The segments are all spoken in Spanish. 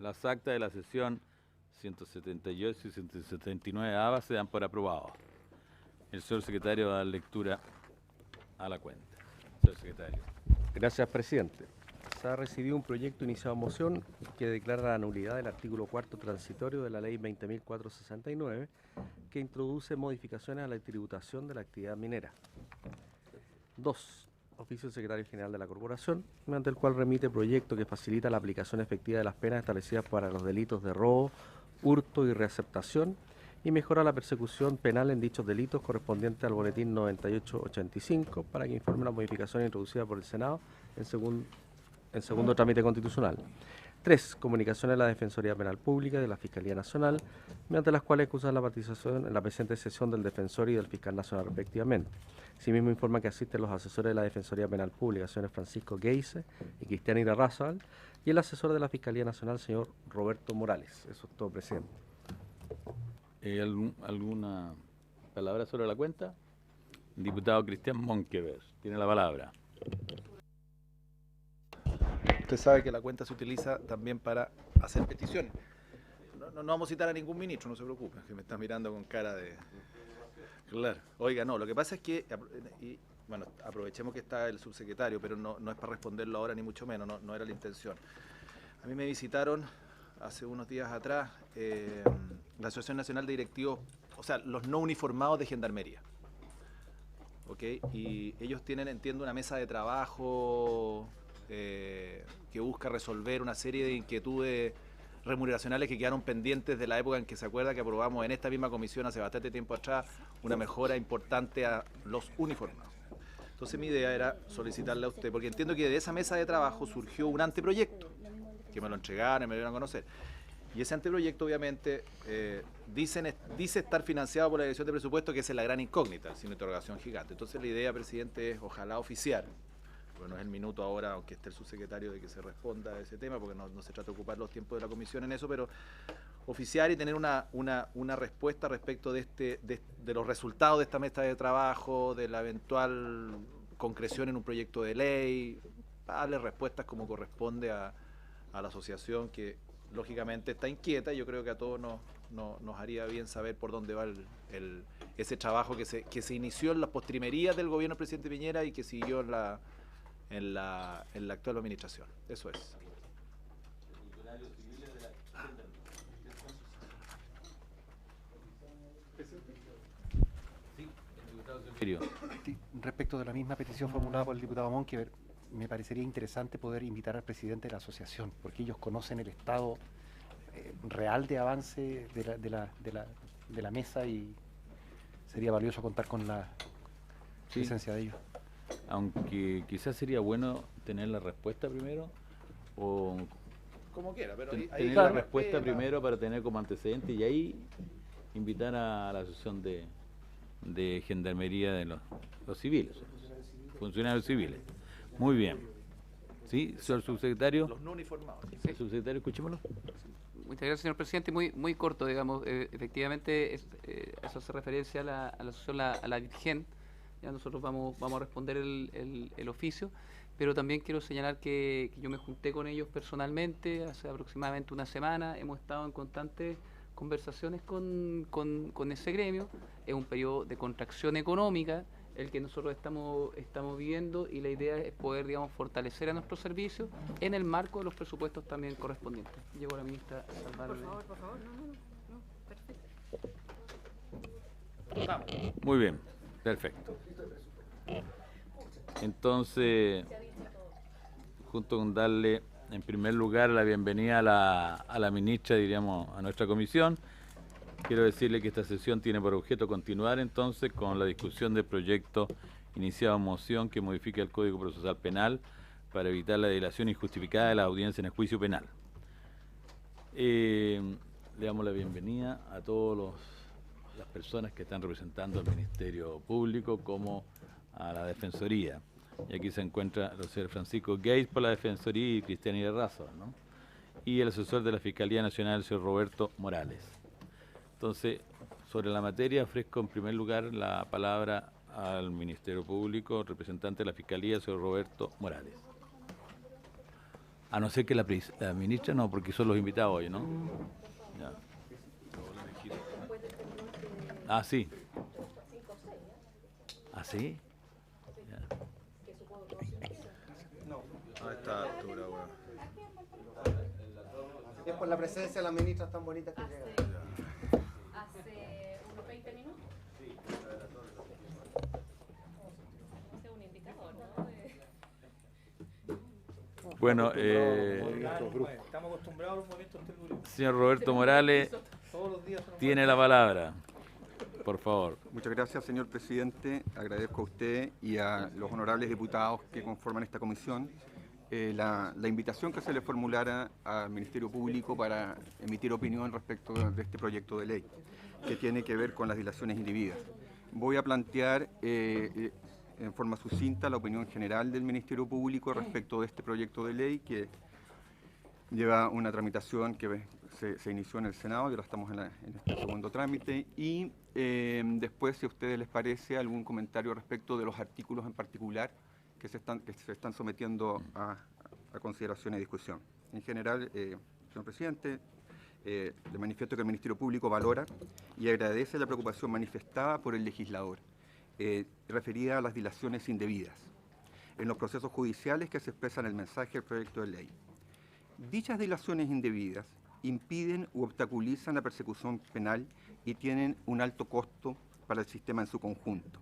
Las actas de la sesión 178 y 179 ABA se dan por aprobados. El señor secretario va a dar lectura a la cuenta. Señor secretario. Gracias, presidente. Se ha recibido un proyecto iniciado en moción que declara la nulidad del artículo 4º transitorio de la Ley 20.469, que introduce modificaciones a la tributación de la actividad minera. 2. Oficio del Secretario General de la Corporación, mediante el cual remite proyecto que facilita la aplicación efectiva de las penas establecidas para los delitos de robo, hurto y reaceptación y mejora la persecución penal en dichos delitos correspondiente al boletín 9885 para que informe la modificación introducida por el Senado en segundo trámite constitucional. 3. Comunicaciones de la Defensoría Penal Pública y de la Fiscalía Nacional, mediante las cuales excusan la participación en la presente sesión del defensor y del fiscal nacional respectivamente. Asimismo informa que asisten los asesores de la Defensoría Penal Pública, señores Francisco Geise y Cristian Irarrázaval, y el asesor de la Fiscalía Nacional, señor Roberto Morales. Eso es todo, presidente. ¿Alguna palabra sobre la cuenta? El diputado Cristian Monkever tiene la palabra. Usted sabe que la cuenta se utiliza también para hacer peticiones. No vamos a citar a ningún ministro, no se preocupe, que me está mirando con cara de... Claro. Oiga, no, lo que pasa es que, y, bueno, aprovechemos que está el subsecretario, pero no es para responderlo ahora ni mucho menos, no era la intención. A mí me visitaron hace unos días atrás la Asociación Nacional de Directivos, o sea, los no uniformados de Gendarmería. ¿Ok? Y ellos tienen, entiendo, una mesa de trabajo que busca resolver una serie de inquietudes remuneracionales que quedaron pendientes de la época en que se acuerda que aprobamos en esta misma comisión hace bastante tiempo atrás una mejora importante a los uniformados. Entonces mi idea era solicitarle a usted, porque entiendo que de esa mesa de trabajo surgió un anteproyecto, que me lo entregaron y me lo dieron a conocer. Y ese anteproyecto obviamente dice estar financiado por la Dirección de Presupuesto, que esa es la gran incógnita, sin interrogación gigante. Entonces la idea, presidente, es ojalá oficiar, porque no es el minuto ahora, aunque esté el subsecretario, de que se responda a ese tema, porque no se trata de ocupar los tiempos de la comisión en eso, pero oficiar y tener una respuesta respecto de los resultados de esta mesa de trabajo, de la eventual concreción en un proyecto de ley, darle respuestas como corresponde a la asociación, que lógicamente está inquieta, y yo creo que a todos nos haría bien saber por dónde va ese trabajo que se inició en las postrimerías del gobierno del presidente Piñera y que siguió en la actual administración. Eso es. Sí, respecto de la misma petición formulada por el diputado Monkever, me parecería interesante poder invitar al presidente de la asociación, porque ellos conocen el estado real de avance de la mesa, y sería valioso contar con la presencia de ellos. Aunque quizás sería bueno tener la respuesta primero, o como quiera, pero tener la respuesta primero para tener como antecedente y ahí invitar a la asociación de Gendarmería de los civiles, funcionarios civiles. Muy bien. ¿Sí, señor subsecretario? Los no uniformados. Sí. Subsecretario, escuchémoslo. Muchas gracias, señor presidente. Muy corto, digamos. Efectivamente, eso hace referencia a la asociación, a la Virgen. Ya nosotros vamos a responder el oficio, pero también quiero señalar que yo me junté con ellos personalmente hace aproximadamente una semana. Hemos estado en constantes conversaciones con ese gremio. Es un periodo de contracción económica el que nosotros estamos viviendo, y la idea es poder, digamos, fortalecer a nuestros servicios en el marco de los presupuestos también correspondientes. Llegó la ministra a salvarme. Por favor, perfecto. Muy bien, perfecto. Entonces, junto con darle en primer lugar la bienvenida a la ministra, diríamos, a nuestra comisión, quiero decirle que esta sesión tiene por objeto continuar entonces con la discusión del proyecto iniciado en moción que modifica el Código Procesal Penal para evitar la dilación injustificada de la audiencia en el juicio penal. Le damos la bienvenida a todas las personas que están representando al Ministerio Público como a la Defensoría. Y aquí se encuentra el señor Francisco Geis por la Defensoría y Cristian Irarrázaval, ¿no? Y el asesor de la Fiscalía Nacional, el señor Roberto Morales. Entonces, sobre la materia, ofrezco en primer lugar la palabra al Ministerio Público, representante de la Fiscalía, señor Roberto Morales. A no ser que la ministra no, porque son los invitados hoy, ¿no? Ya. Ah, sí. ¿Ah, sí? Ya. A esta altura, weón. Es por la presencia de las ministras tan bonitas que llegan. Hace unos 20 minutos. Ese es un indicador, ¿no? Bueno, Estamos acostumbrados a los movimientos telúricos. señor Roberto Morales, Todos los días son tiene la palabra. Por favor. Muchas gracias, señor presidente. Agradezco a usted y a los honorables diputados que conforman esta comisión la invitación que se le formulara al Ministerio Público para emitir opinión respecto de este proyecto de ley que tiene que ver con las dilaciones indebidas. Voy a plantear en forma sucinta la opinión general del Ministerio Público respecto de este proyecto de ley que lleva una tramitación que se inició en el Senado y ahora estamos en este segundo trámite y después, si a ustedes les parece, algún comentario respecto de los artículos en particular que se están sometiendo a consideración y discusión. En general, señor presidente, le manifiesto que el Ministerio Público valora y agradece la preocupación manifestada por el legislador referida a las dilaciones indebidas en los procesos judiciales que se expresan en el mensaje del proyecto de ley. Dichas dilaciones indebidas impiden u obstaculizan la persecución penal y tienen un alto costo para el sistema en su conjunto,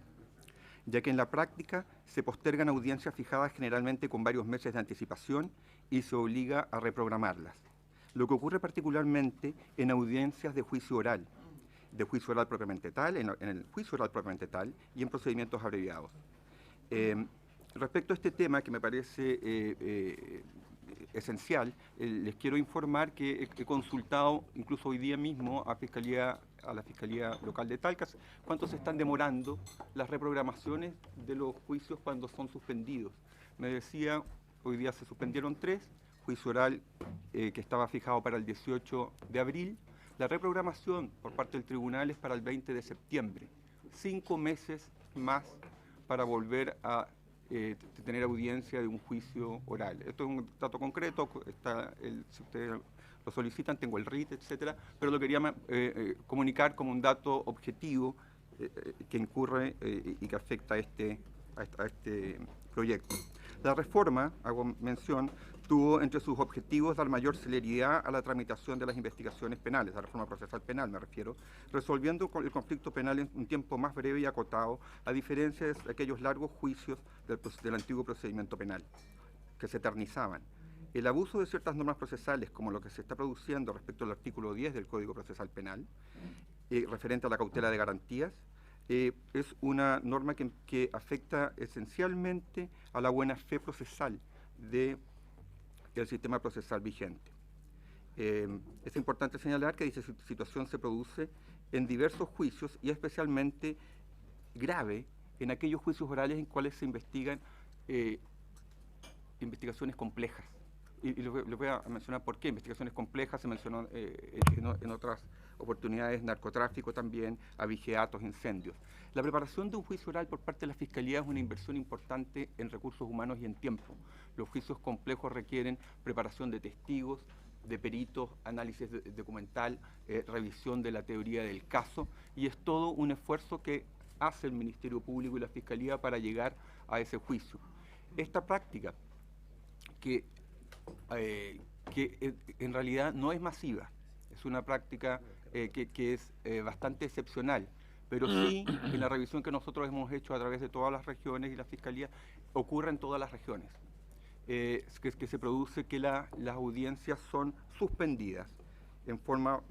ya que en la práctica se postergan audiencias fijadas generalmente con varios meses de anticipación y se obliga a reprogramarlas, lo que ocurre particularmente en audiencias de juicio oral propiamente tal, en el juicio oral propiamente tal y en procedimientos abreviados. Respecto a este tema que me parece esencial, les quiero informar que he consultado incluso hoy día mismo a la Fiscalía Local de Talca cuánto se están demorando las reprogramaciones de los juicios cuando son suspendidos. Me decía, hoy día se suspendieron 3, juicio oral que estaba fijado para el 18 de abril, la reprogramación por parte del tribunal es para el 20 de septiembre, 5 meses más para volver a tener audiencia de un juicio oral. Esto es un dato concreto, si ustedes lo solicitan, tengo el RIT, etcétera, pero lo quería comunicar como un dato objetivo que incurre y que afecta a este proyecto. La reforma, hago mención, tuvo entre sus objetivos dar mayor celeridad a la tramitación de las investigaciones penales, la reforma procesal penal me refiero, resolviendo el conflicto penal en un tiempo más breve y acotado, a diferencia de aquellos largos juicios del antiguo procedimiento penal, que se eternizaban. El abuso de ciertas normas procesales, como lo que se está produciendo respecto al artículo 10 del Código Procesal Penal, referente a la cautela de garantías, es una norma que afecta esencialmente a la buena fe procesal del sistema procesal vigente. Es importante señalar que dicha situación se produce en diversos juicios y especialmente grave en aquellos juicios orales en cuales se investigan investigaciones complejas. Y les voy a mencionar por qué. Investigaciones complejas se mencionó en otras oportunidades, narcotráfico también, abigeatos, incendios. La preparación de un juicio oral por parte de la Fiscalía es una inversión importante en recursos humanos y en tiempo. Los juicios complejos requieren preparación de testigos, de peritos, análisis documental, revisión de la teoría del caso, y es todo un esfuerzo que hace el Ministerio Público y la Fiscalía para llegar a ese juicio. Esta práctica, que en realidad no es masiva, es una práctica que es bastante excepcional, pero sí, en la revisión que nosotros hemos hecho a través de todas las regiones y la Fiscalía, ocurre en todas las regiones, que se produce que las audiencias son suspendidas en forma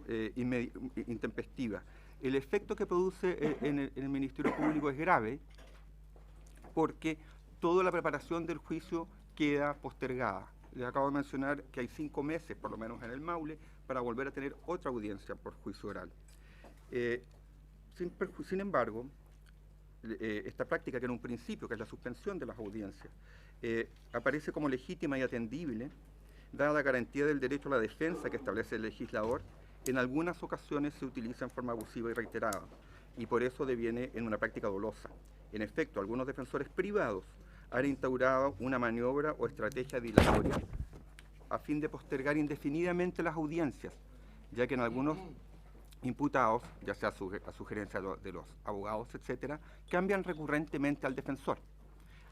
intempestiva. El efecto que produce en el Ministerio Público es grave porque toda la preparación del juicio queda postergada. Les acabo de mencionar que hay 5 meses, por lo menos en el Maule, para volver a tener otra audiencia por juicio oral. Sin embargo, esta práctica, que en un principio, que es la suspensión de las audiencias, aparece como legítima y atendible, dada la garantía del derecho a la defensa que establece el legislador. En algunas ocasiones se utiliza en forma abusiva y reiterada, y por eso deviene en una práctica dolosa. En efecto, algunos defensores privados han instaurado una maniobra o estrategia dilatoria a fin de postergar indefinidamente las audiencias, ya que en algunos imputados, ya sea a sugerencia de los abogados, etcétera, cambian recurrentemente al defensor.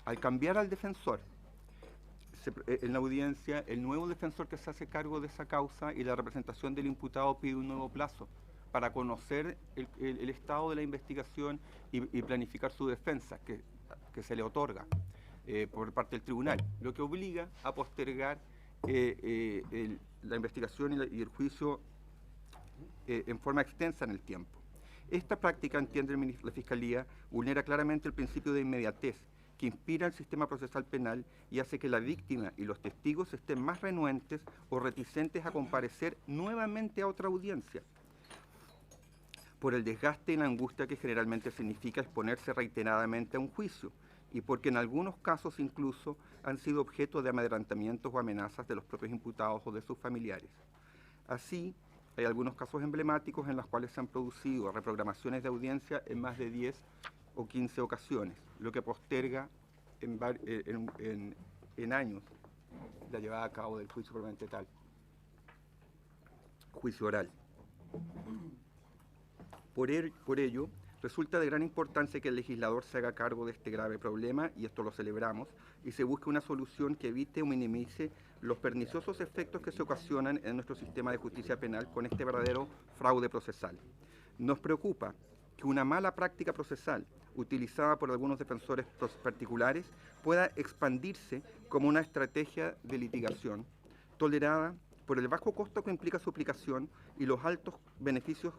Al cambiar al defensor, en la audiencia, el nuevo defensor que se hace cargo de esa causa y la representación del imputado pide un nuevo plazo para conocer el estado de la investigación y planificar su defensa, que se le otorga por parte del tribunal, lo que obliga a postergar la investigación y el juicio en forma extensa en el tiempo. Esta práctica, entiende la Fiscalía, vulnera claramente el principio de inmediatez que inspira el sistema procesal penal y hace que la víctima y los testigos estén más renuentes o reticentes a comparecer nuevamente a otra audiencia, por el desgaste y la angustia que generalmente significa exponerse reiteradamente a un juicio, y porque en algunos casos incluso han sido objeto de amedrentamientos o amenazas de los propios imputados o de sus familiares. Así, hay algunos casos emblemáticos en los cuales se han producido reprogramaciones de audiencia en más de 10 o 15 ocasiones, lo que posterga en años la llevada a cabo del juicio propiamente tal, juicio oral. Por ello, resulta de gran importancia que el legislador se haga cargo de este grave problema, y esto lo celebramos, y se busque una solución que evite o minimice los perniciosos efectos que se ocasionan en nuestro sistema de justicia penal con este verdadero fraude procesal. Nos preocupa que una mala práctica procesal utilizada por algunos defensores particulares pueda expandirse como una estrategia de litigación tolerada por el bajo costo que implica su aplicación y los altos beneficios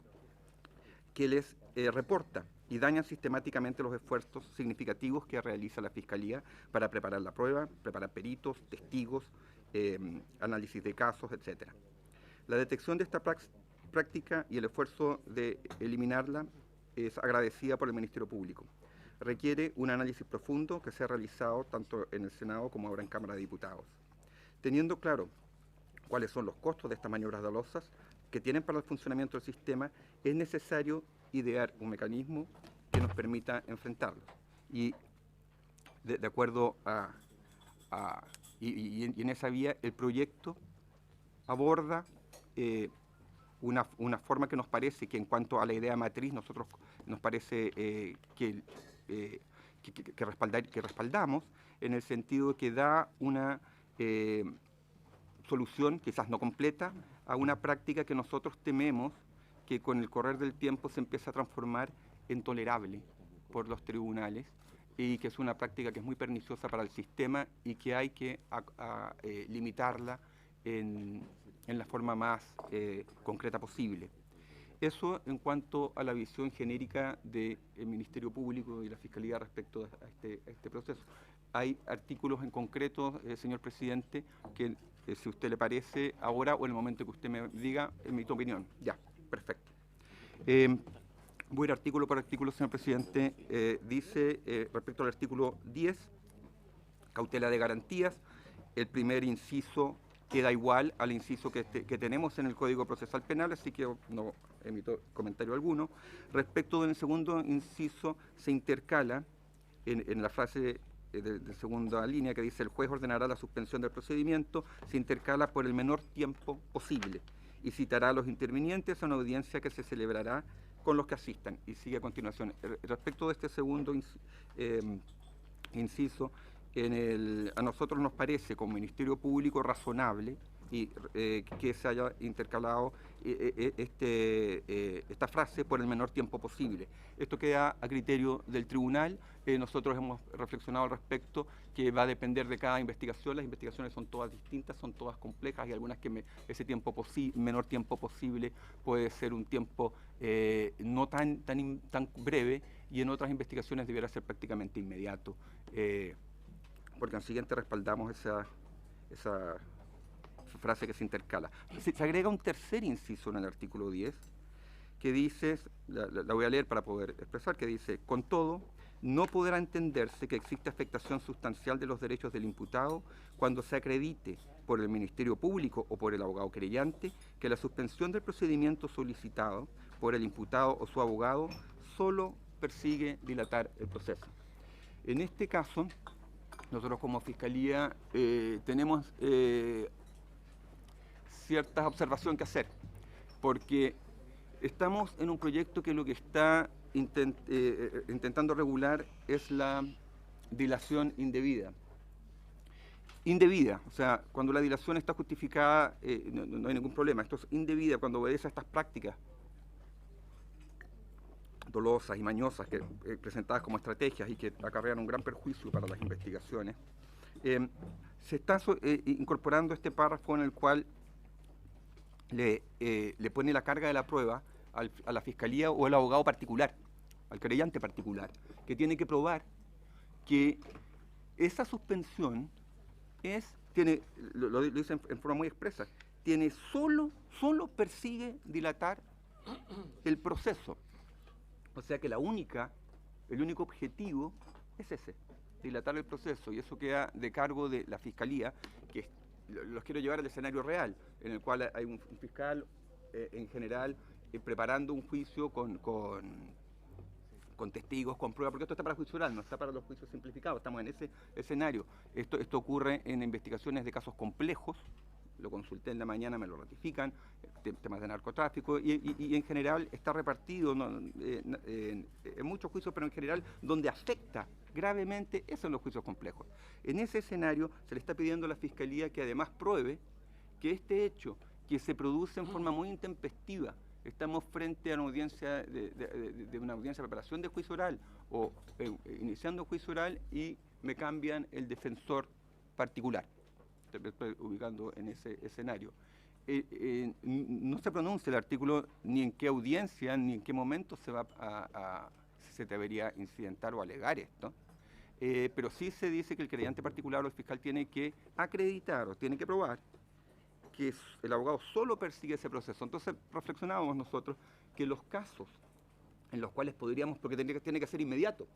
que les reporta, y dañan sistemáticamente los esfuerzos significativos que realiza la Fiscalía para preparar la prueba, preparar peritos, testigos, análisis de casos, etc. La detección de esta práctica y el esfuerzo de eliminarla es agradecida por el Ministerio Público. Requiere un análisis profundo que sea realizado tanto en el Senado como ahora en Cámara de Diputados. Teniendo claro cuáles son los costos de estas maniobras dolosas que tienen para el funcionamiento del sistema, es necesario idear un mecanismo que nos permita enfrentarlos. Y de acuerdo y en esa vía, el proyecto aborda una forma que nos parece que, en cuanto a la idea matriz, nosotros nos parece que respaldamos, en el sentido que da una solución, quizás no completa, a una práctica que nosotros tememos que con el correr del tiempo se empieza a transformar en tolerable por los tribunales, y que es una práctica que es muy perniciosa para el sistema y que hay que limitarla en la forma más concreta posible. Eso en cuanto a la visión genérica del Ministerio Público y la Fiscalía respecto a este proceso. Hay artículos en concreto, señor presidente, que si a usted le parece, ahora o en el momento que usted me diga, emito opinión. Ya, perfecto. Voy a ir artículo por artículo, señor presidente. Dice, respecto al artículo 10, cautela de garantías, el primer inciso queda igual al inciso que tenemos en el Código Procesal Penal, así que no emito comentario alguno. Respecto del segundo inciso, se intercala en la frase de segunda línea que dice: el juez ordenará la suspensión del procedimiento, se intercala por el menor tiempo posible y citará a los intervinientes a una audiencia que se celebrará con los que asistan. Y sigue a continuación. Respecto de este segundo inciso, a nosotros nos parece como Ministerio Público razonable y que se haya intercalado esta frase por el menor tiempo posible. Esto queda a criterio del tribunal. Nosotros hemos reflexionado al respecto, que va a depender de cada investigación. Las investigaciones son todas distintas, son todas complejas, y algunas que ese menor tiempo posible puede ser un tiempo no tan breve, y en otras investigaciones debiera ser prácticamente inmediato. Por consiguiente, respaldamos esa frase que se intercala. Se agrega un tercer inciso en el artículo 10, que dice, la voy a leer para poder expresar, que dice: con todo, no podrá entenderse que existe afectación sustancial de los derechos del imputado cuando se acredite por el Ministerio Público o por el abogado querellante que la suspensión del procedimiento solicitado por el imputado o su abogado solo persigue dilatar el proceso. En este caso, nosotros como Fiscalía tenemos cierta observación que hacer, porque estamos en un proyecto que lo que está intentando regular es la dilación indebida. Indebida, o sea, cuando la dilación está justificada, no hay ningún problema. Esto es indebida cuando obedece a estas prácticas dolosas y mañosas presentadas como estrategias y que acarrean un gran perjuicio para las investigaciones. Se está incorporando este párrafo en el cual le pone la carga de la prueba a la fiscalía o al abogado particular, al querellante particular, que tiene que probar que esa suspensión lo dice en forma muy expresa, solo persigue dilatar el proceso. O sea que el único objetivo es ese, dilatar el proceso, y eso queda de cargo de la fiscalía, que los quiero llevar al escenario real, en el cual hay un fiscal en general preparando un juicio con testigos, con pruebas, porque esto está para juicio oral, no está para los juicios simplificados, estamos en ese escenario. Esto ocurre en investigaciones de casos complejos, lo consulté en la mañana, me lo ratifican, temas de narcotráfico, y en general está repartido en muchos juicios, pero en general donde afecta gravemente es en los juicios complejos. En ese escenario se le está pidiendo a la Fiscalía que además pruebe que este hecho, que se produce en forma muy intempestiva, estamos frente a una audiencia de una audiencia de preparación de juicio oral o iniciando juicio oral y me cambian el defensor particular. Estoy ubicando en ese escenario. No se pronuncia el artículo ni en qué audiencia ni en qué momento se debería incidentar o alegar esto, pero sí se dice que el querellante particular o el fiscal tiene que acreditar o tiene que probar que el abogado solo persigue ese proceso. Entonces reflexionábamos nosotros que los casos en los cuales podríamos, porque tiene que ser inmediato,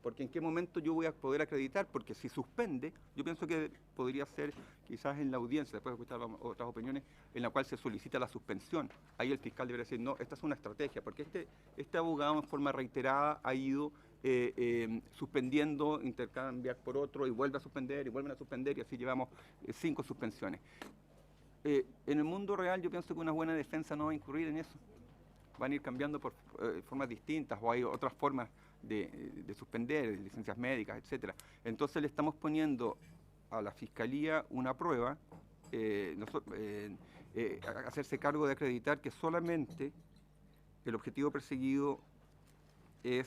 porque en qué momento yo voy a poder acreditar, porque si suspende, yo pienso que podría ser quizás en la audiencia, después de escuchar otras opiniones, en la cual se solicita la suspensión. Ahí el fiscal debería decir, no, esta es una estrategia, porque este abogado en forma reiterada ha ido suspendiendo, intercambiar por otro, y vuelve a suspender, y vuelven a suspender, y así llevamos 5 suspensiones. En el mundo real yo pienso que una buena defensa no va a incurrir en eso. Van a ir cambiando por formas distintas, o hay otras formas de suspender, licencias médicas, etc. Entonces le estamos poniendo a la Fiscalía una prueba, hacerse cargo de acreditar que solamente el objetivo perseguido es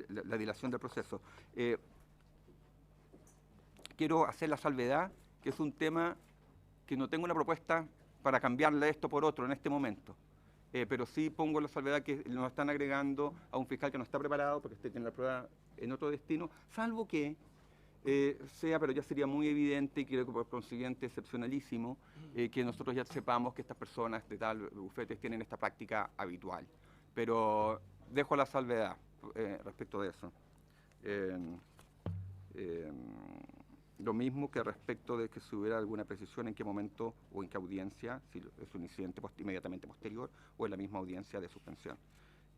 la dilación del proceso. Quiero hacer la salvedad que es un tema que no tengo una propuesta para cambiarle esto por otro en este momento. Pero sí pongo la salvedad que nos están agregando a un fiscal que no está preparado porque tiene la prueba en otro destino, salvo que pero ya sería muy evidente y creo que por consiguiente excepcionalísimo, que nosotros ya sepamos que estas personas de tal bufetes tienen esta práctica habitual. Pero dejo la salvedad respecto de eso. Lo mismo que respecto de que si hubiera alguna precisión en qué momento o en qué audiencia, si es un incidente inmediatamente posterior o en la misma audiencia de suspensión,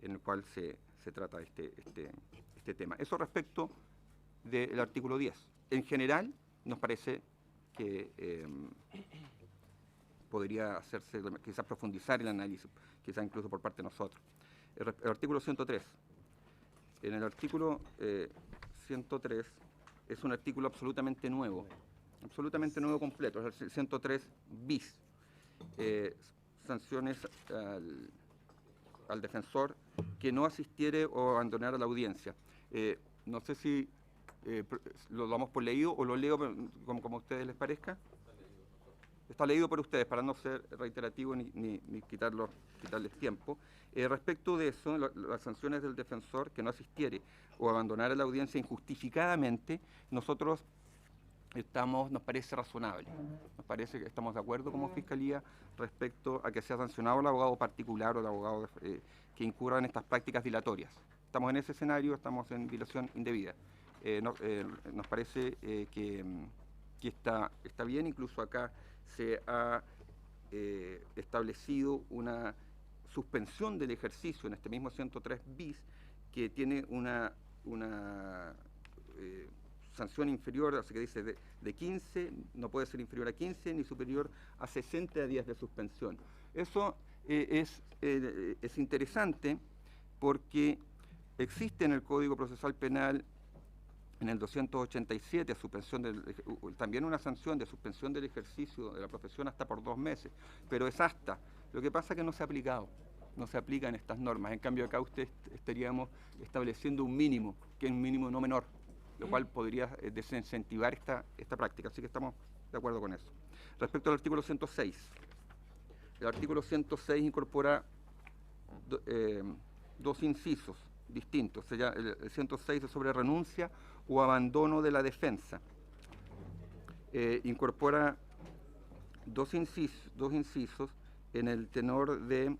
en el cual se trata este tema. Eso respecto del artículo 10. En general, nos parece que podría hacerse, quizás profundizar el análisis, quizás incluso por parte de nosotros. El artículo 103. En el artículo 103 es un artículo absolutamente nuevo completo, es el 103 bis. Sanciones al defensor que no asistiere o abandonara la audiencia. No sé si lo damos por leído o lo leo como a ustedes les parezca. Está leído por ustedes para no ser reiterativo ni quitarles tiempo. Respecto de eso, las sanciones del defensor que no asistiere o abandonara la audiencia injustificadamente, nosotros nos parece razonable. Nos parece que estamos de acuerdo como Fiscalía respecto a que sea sancionado el abogado particular o el abogado que incurra en estas prácticas dilatorias. Estamos en ese escenario, estamos en dilación indebida. Nos parece que está bien, incluso acá se ha establecido una suspensión del ejercicio en este mismo 103 bis que tiene una sanción inferior, así que dice de 15, no puede ser inferior a 15 ni superior a 60 días de suspensión. Eso es interesante porque existe en el Código Procesal Penal, en el 287, también una sanción de suspensión del ejercicio de la profesión hasta por 2 meses, pero es hasta. Lo que pasa es que no se ha aplicado, no se aplican estas normas. En cambio acá estaríamos estableciendo un mínimo, que es un mínimo no menor, lo cual podría desincentivar esta práctica, así que estamos de acuerdo con eso. Respecto al artículo 106, el artículo 106 incorpora dos incisos distintos. El 106 es sobre renuncia o abandono de la defensa. Incorpora dos incisos en el tenor de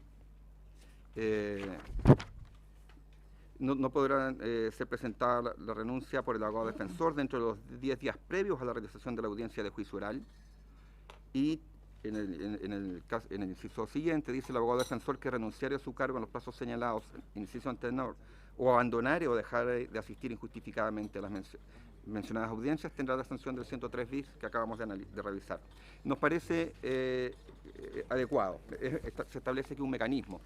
no podrá ser presentada la renuncia por el abogado defensor dentro de los 10 días previos a la realización de la audiencia de juicio oral, y en el inciso siguiente dice: el abogado defensor que renunciare a su cargo en los plazos señalados en el inciso anterior o abandonare o dejare de asistir injustificadamente a las mencionadas audiencias tendrá la sanción del 103 bis que acabamos de revisar. Nos parece adecuado. Se establece aquí un mecanismo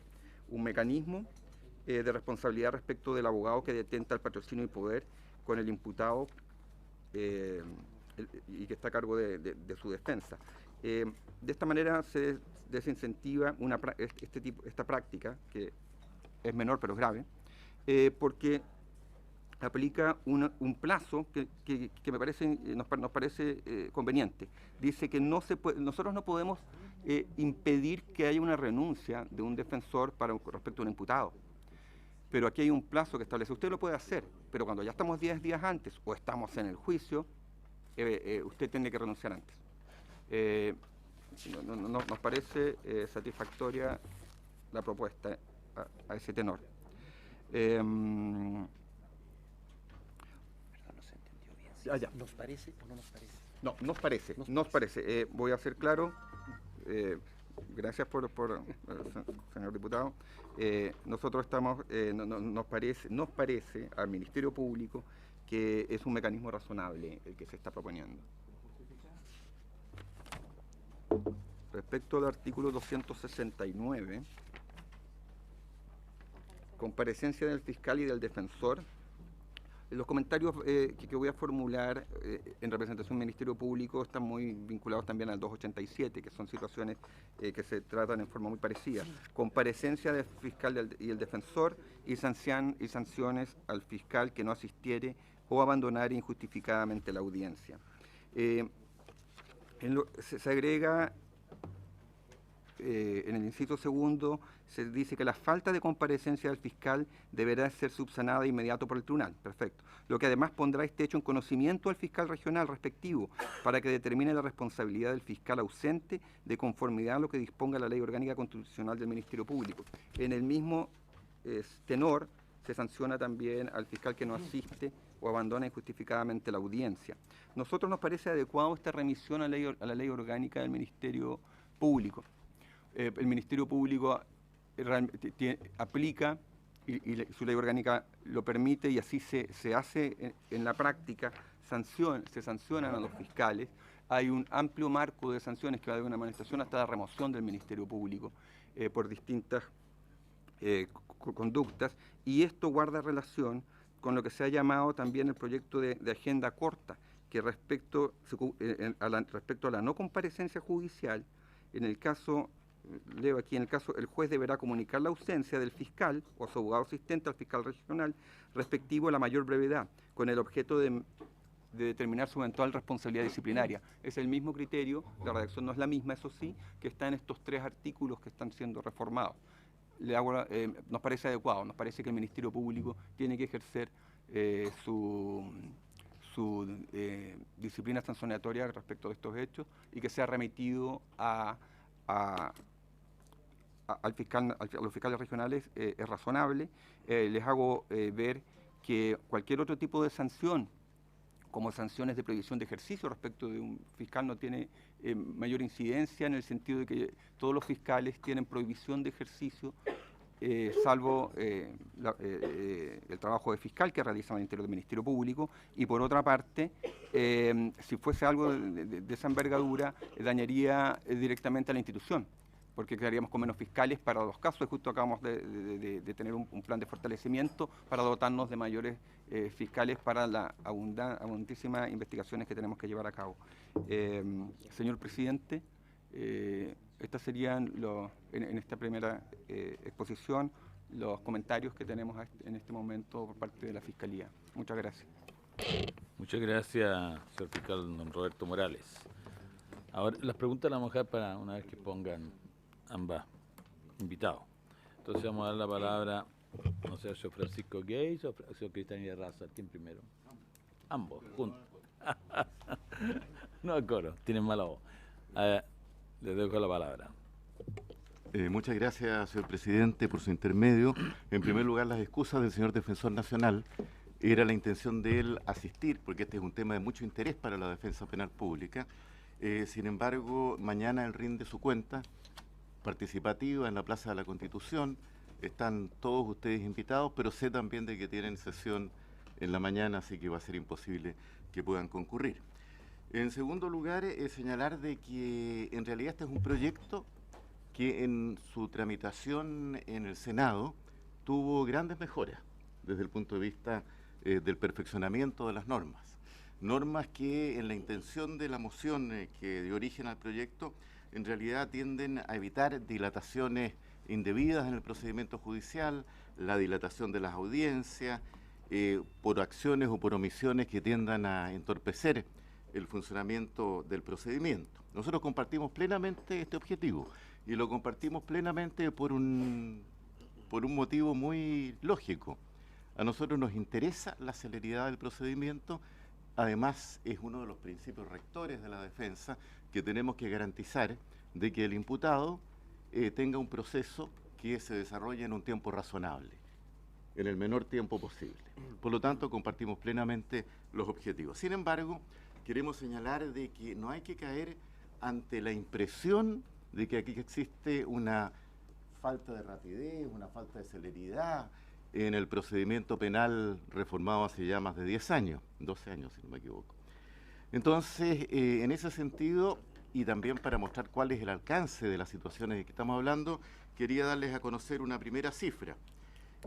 de responsabilidad respecto del abogado que detenta el patrocinio y poder con el imputado y que está a cargo de su defensa. De esta manera se desincentiva esta práctica, que es menor pero es grave, porque aplica un plazo que nos parece conveniente. Dice que nosotros no podemos impedir que haya una renuncia de un defensor respecto a un imputado. Pero aquí hay un plazo que establece. Usted lo puede hacer, pero cuando ya estamos 10 días antes o estamos en el juicio, usted tiene que renunciar antes. Nos parece satisfactoria la propuesta a ese tenor. ¿Nos parece o no nos parece? No, nos parece. Voy a ser claro. Gracias señor diputado. Nosotros nos parece al Ministerio Público que es un mecanismo razonable el que se está proponiendo. Respecto al artículo 269, comparecencia del fiscal y del defensor, los comentarios que voy a formular en representación del Ministerio Público están muy vinculados también al 287, que son situaciones que se tratan en forma muy parecida. Comparecencia del fiscal y el defensor y sanciones al fiscal que no asistiere o abandonare injustificadamente la audiencia. Se agrega en el inciso segundo, se dice que la falta de comparecencia del fiscal deberá ser subsanada de inmediato por el tribunal. Perfecto. Lo que además pondrá este hecho en conocimiento al fiscal regional respectivo para que determine la responsabilidad del fiscal ausente de conformidad a lo que disponga la Ley Orgánica Constitucional del Ministerio Público. En el mismo tenor se sanciona también al fiscal que no asiste o abandona injustificadamente la audiencia. Nosotros nos parece adecuado esta remisión a la Ley Orgánica del Ministerio Público. El Ministerio Público aplica y su ley orgánica lo permite, y así se hace en la práctica. Se sancionan a los fiscales. Hay un amplio marco de sanciones que va de una amonestación hasta la remoción del Ministerio Público por distintas conductas, y esto guarda relación con lo que se ha llamado también el proyecto de agenda corta, que respecto a la no comparecencia judicial, en el caso el juez deberá comunicar la ausencia del fiscal o su abogado asistente al fiscal regional respectivo a la mayor brevedad, con el objeto de determinar su eventual responsabilidad disciplinaria. Es el mismo criterio, la redacción no es la misma, eso sí, que está en estos 3 artículos que están siendo reformados. Nos parece adecuado, nos parece que el Ministerio Público tiene que ejercer su disciplina sancionatoria respecto de estos hechos y que sea remitido a los fiscales regionales es razonable. Les hago ver que cualquier otro tipo de sanción, como sanciones de prohibición de ejercicio respecto de un fiscal, no tiene mayor incidencia, en el sentido de que todos los fiscales tienen prohibición de ejercicio salvo el trabajo de fiscal que realiza al interior del Ministerio Público, y por otra parte, si fuese algo de esa envergadura, dañaría directamente a la institución, porque quedaríamos con menos fiscales para los casos, y justo acabamos de tener un plan de fortalecimiento para dotarnos de mayores fiscales para la abundantísimas investigaciones que tenemos que llevar a cabo. Señor presidente, estos serían en esta primera exposición los comentarios que tenemos en este momento por parte de la Fiscalía. Muchas gracias. Muchas gracias, señor fiscal don Roberto Morales. Ahora, las preguntas las vamos a dejar para una vez que pongan ambas invitados. Entonces vamos a dar la palabra, no sé, al señor Francisco Gates o al señor Cristian Raza. ¿Quién primero? Ambos, juntos. No, coro, tienen mala voz. Les dejo la palabra. Muchas gracias, señor presidente, por su intermedio. En primer lugar, las excusas del señor Defensor Nacional. Era la intención de él asistir, porque este es un tema de mucho interés para la defensa penal pública. Sin embargo, mañana él rinde su cuenta participativa en la Plaza de la Constitución. Están todos ustedes invitados, pero sé también de que tienen sesión en la mañana, así que va a ser imposible que puedan concurrir. En segundo lugar, señalar de que en realidad este es un proyecto que en su tramitación en el Senado tuvo grandes mejoras desde el punto de vista del perfeccionamiento de las normas. Normas que en la intención de la moción que dio origen al proyecto en realidad tienden a evitar dilataciones indebidas en el procedimiento judicial, la dilatación de las audiencias, por acciones o por omisiones que tiendan a entorpecer el funcionamiento del procedimiento. Nosotros compartimos plenamente este objetivo y lo compartimos plenamente por un motivo muy lógico. A nosotros nos interesa la celeridad del procedimiento, además es uno de los principios rectores de la defensa que tenemos que garantizar de que el imputado tenga un proceso que se desarrolle en un tiempo razonable, en el menor tiempo posible. Por lo tanto, compartimos plenamente los objetivos. Sin embargo, queremos señalar de que no hay que caer ante la impresión de que aquí existe una falta de rapidez, una falta de celeridad en el procedimiento penal reformado hace ya más de 10 años, 12 años si no me equivoco. Entonces, en ese sentido, y también para mostrar cuál es el alcance de las situaciones de que estamos hablando, quería darles a conocer una primera cifra.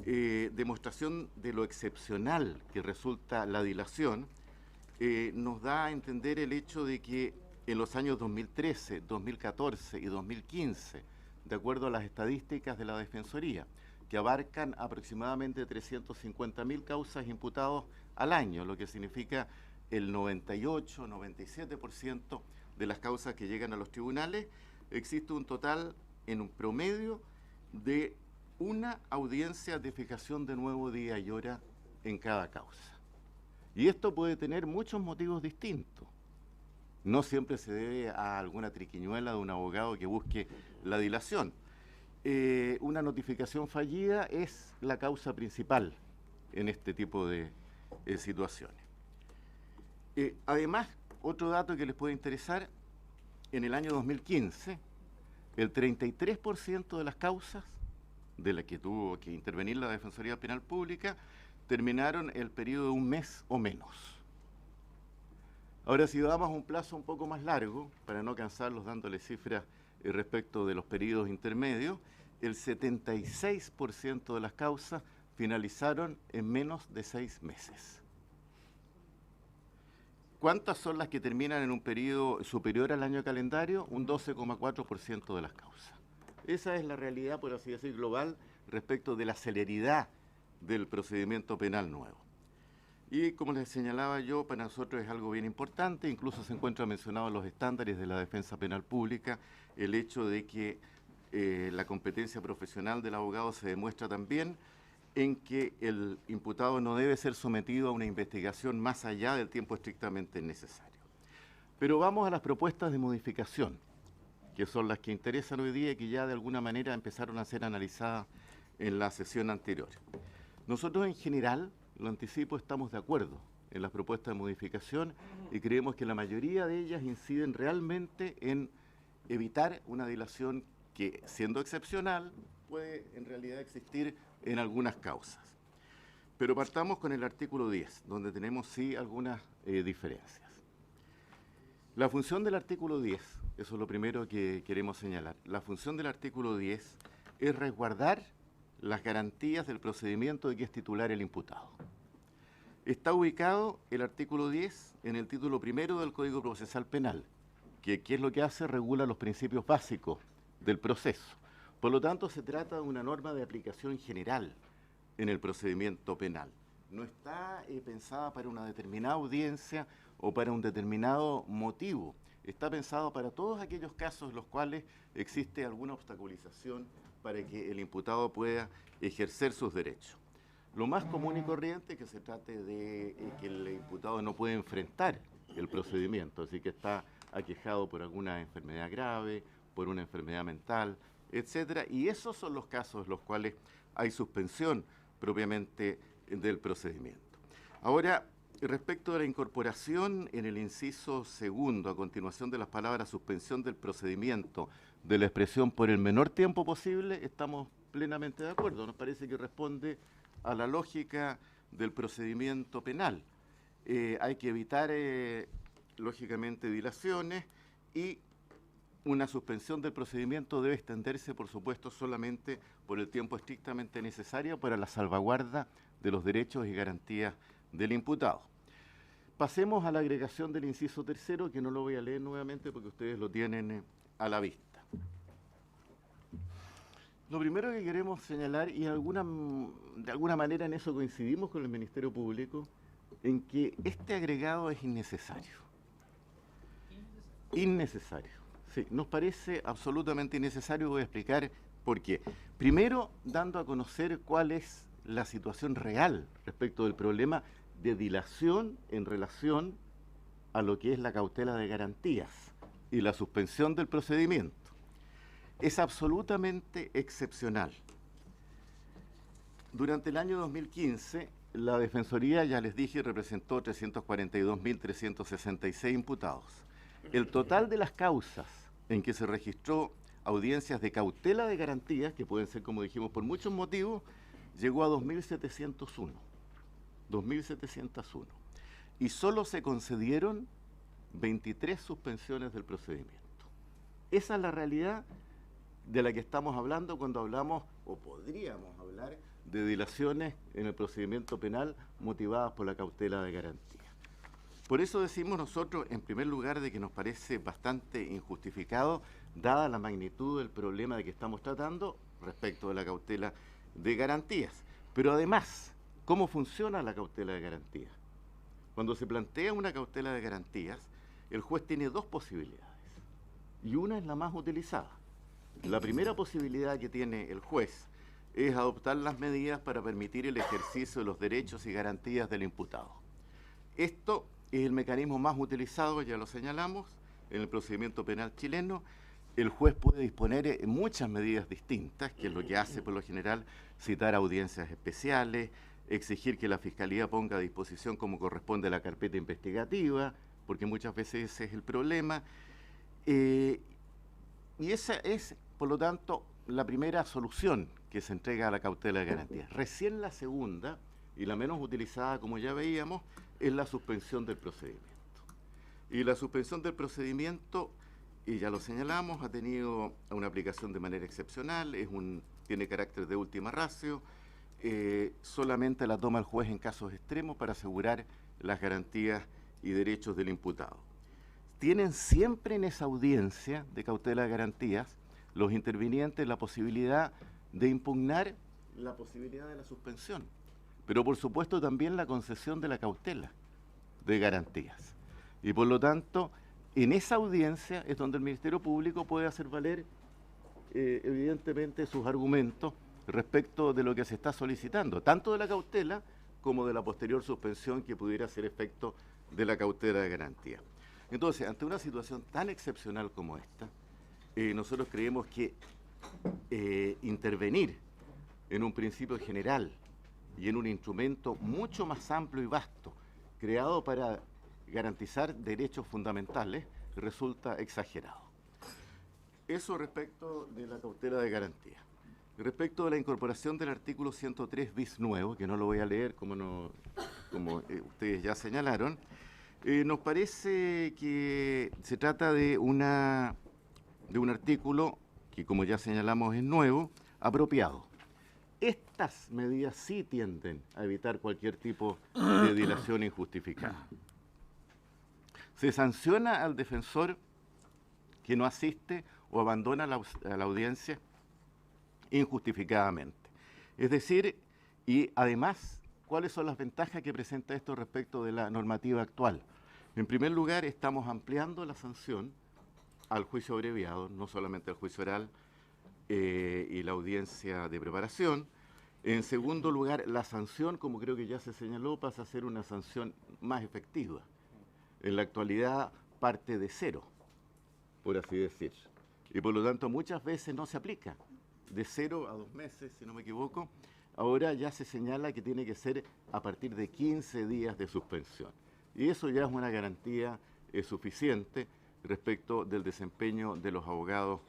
Demostración de lo excepcional que resulta la dilación, nos da a entender el hecho de que en los años 2013, 2014 y 2015, de acuerdo a las estadísticas de la Defensoría, que abarcan aproximadamente 350.000 causas imputados al año, lo que significa el 98, 97% de las causas que llegan a los tribunales, existe un total en un promedio de una audiencia de fijación de nuevo día y hora en cada causa. Y esto puede tener muchos motivos distintos. No siempre se debe a alguna triquiñuela de un abogado que busque la dilación. Una notificación fallida es la causa principal en este tipo de situaciones. Además, otro dato que les puede interesar, en el año 2015, el 33% de las causas de las que tuvo que intervenir la Defensoría Penal Pública terminaron el periodo de un mes o menos. Ahora, si damos un plazo un poco más largo, para no cansarlos dándoles cifras respecto de los periodos intermedios, el 76% de las causas finalizaron en menos de 6 meses. ¿Cuántas son las que terminan en un periodo superior al año calendario? Un 12,4% de las causas. Esa es la realidad, por así decir, global respecto de la celeridad del procedimiento penal nuevo. Y como les señalaba yo, para nosotros es algo bien importante, incluso se encuentra mencionado en los estándares de la defensa penal pública, el hecho de que la competencia profesional del abogado se demuestra también en que el imputado no debe ser sometido a una investigación más allá del tiempo estrictamente necesario. Pero vamos a las propuestas de modificación, que son las que interesan hoy día y que ya de alguna manera empezaron a ser analizadas en la sesión anterior. Nosotros en general, lo anticipo, estamos de acuerdo en las propuestas de modificación y creemos que la mayoría de ellas inciden realmente en evitar una dilación que, siendo excepcional, puede en realidad existir en algunas causas. Pero partamos con el artículo 10, donde tenemos sí algunas diferencias. La función del artículo 10, eso es lo primero que queremos señalar, la función del artículo 10 es resguardar las garantías del procedimiento de que es titular el imputado. Está ubicado el artículo 10 en el título primero del Código Procesal Penal, que ¿qué es lo que hace? Regula los principios básicos del proceso. Por lo tanto, se trata de una norma de aplicación general en el procedimiento penal. No está pensada para una determinada audiencia o para un determinado motivo. Está pensado para todos aquellos casos en los cuales existe alguna obstaculización para que el imputado pueda ejercer sus derechos. Lo más común y corriente es que se trate de que el imputado no puede enfrentar el procedimiento, así que está aquejado por alguna enfermedad grave, por una enfermedad mental, etcétera, y esos son los casos en los cuales hay suspensión propiamente del procedimiento. Ahora, respecto de la incorporación en el inciso segundo, a continuación de las palabras suspensión del procedimiento, de la expresión por el menor tiempo posible, estamos plenamente de acuerdo. Nos parece que responde a la lógica del procedimiento penal. Hay que evitar, lógicamente, dilaciones y una suspensión del procedimiento debe extenderse, por supuesto, solamente por el tiempo estrictamente necesario para la salvaguarda de los derechos y garantías del imputado. Pasemos a la agregación del inciso tercero, que no lo voy a leer nuevamente porque ustedes lo tienen a la vista. Lo primero que queremos señalar, y de alguna manera en eso coincidimos con el Ministerio Público, en que este agregado es innecesario. Innecesario. Sí, nos parece absolutamente innecesario. Voy a explicar por qué. Primero, dando a conocer cuál es la situación real respecto del problema de dilación en relación a lo que es la cautela de garantías y la suspensión del procedimiento. Es absolutamente excepcional. Durante el año 2015, la Defensoría, ya les dije, representó 342.366 imputados. El total de las causas en que se registró audiencias de cautela de garantías, que pueden ser, como dijimos, por muchos motivos, llegó a 2.701. 2.701. Y solo se concedieron 23 suspensiones del procedimiento. Esa es la realidad de la que estamos hablando cuando hablamos, o podríamos hablar, de dilaciones en el procedimiento penal motivadas por la cautela de garantía. Por eso decimos nosotros, en primer lugar, de que nos parece bastante injustificado, dada la magnitud del problema de que estamos tratando respecto de la cautela de garantías. Pero además, ¿cómo funciona la cautela de garantías? Cuando se plantea una cautela de garantías, el juez tiene dos posibilidades, y una es la más utilizada. La primera posibilidad que tiene el juez es adoptar las medidas para permitir el ejercicio de los derechos y garantías del imputado. Esto es el mecanismo más utilizado, ya lo señalamos, en el procedimiento penal chileno. El juez puede disponer en muchas medidas distintas, que es lo que hace por lo general citar audiencias especiales, exigir que la Fiscalía ponga a disposición como corresponde la carpeta investigativa, porque muchas veces ese es el problema. Y esa es, por lo tanto, la primera solución que se entrega a la cautela de garantías. Recién la segunda, y la menos utilizada, como ya veíamos, es la suspensión del procedimiento. Y la suspensión del procedimiento, y ya lo señalamos, ha tenido una aplicación de manera excepcional, tiene carácter de última ratio, solamente la toma el juez en casos extremos para asegurar las garantías y derechos del imputado. Tienen siempre en esa audiencia de cautela de garantías los intervinientes la posibilidad de impugnar la posibilidad de la suspensión, pero por supuesto también la concesión de la cautela de garantías. Y por lo tanto, en esa audiencia es donde el Ministerio Público puede hacer valer evidentemente sus argumentos respecto de lo que se está solicitando, tanto de la cautela como de la posterior suspensión que pudiera ser efecto de la cautela de garantía. Entonces, ante una situación tan excepcional como esta, nosotros creemos que intervenir en un principio general y en un instrumento mucho más amplio y vasto, creado para garantizar derechos fundamentales, resulta exagerado. Eso respecto de la cautela de garantía. Respecto a la incorporación del artículo 103 bis nuevo, que no lo voy a leer como ustedes ya señalaron, nos parece que se trata de un artículo que, como ya señalamos, es nuevo, apropiado. Estas medidas sí tienden a evitar cualquier tipo de dilación injustificada. Se sanciona al defensor que no asiste o abandona a la audiencia injustificadamente. Es decir, y además, ¿cuáles son las ventajas que presenta esto respecto de la normativa actual? En primer lugar, estamos ampliando la sanción al juicio abreviado, no solamente al juicio oral y la audiencia de preparación. En segundo lugar, la sanción, como creo que ya se señaló, pasa a ser una sanción más efectiva. En la actualidad parte de cero, por así decir. Y por lo tanto muchas veces no se aplica. De 0 a 2 meses, si no me equivoco. Ahora ya se señala que tiene que ser a partir de 15 días de suspensión. Y eso ya es una garantía suficiente respecto del desempeño de los abogados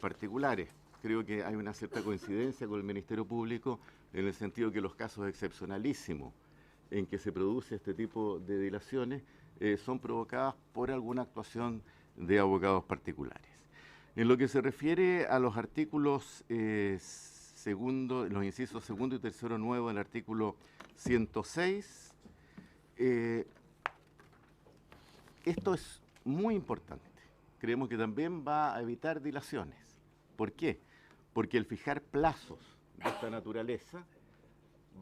particulares. Creo que hay una cierta coincidencia con el Ministerio Público en el sentido que los casos excepcionalísimos en que se produce este tipo de dilaciones son provocadas por alguna actuación de abogados particulares. En lo que se refiere a los artículos los incisos segundo y tercero nuevo del artículo 106, esto es muy importante. Creemos que también va a evitar dilaciones. ¿Por qué? Porque el fijar plazos de esta naturaleza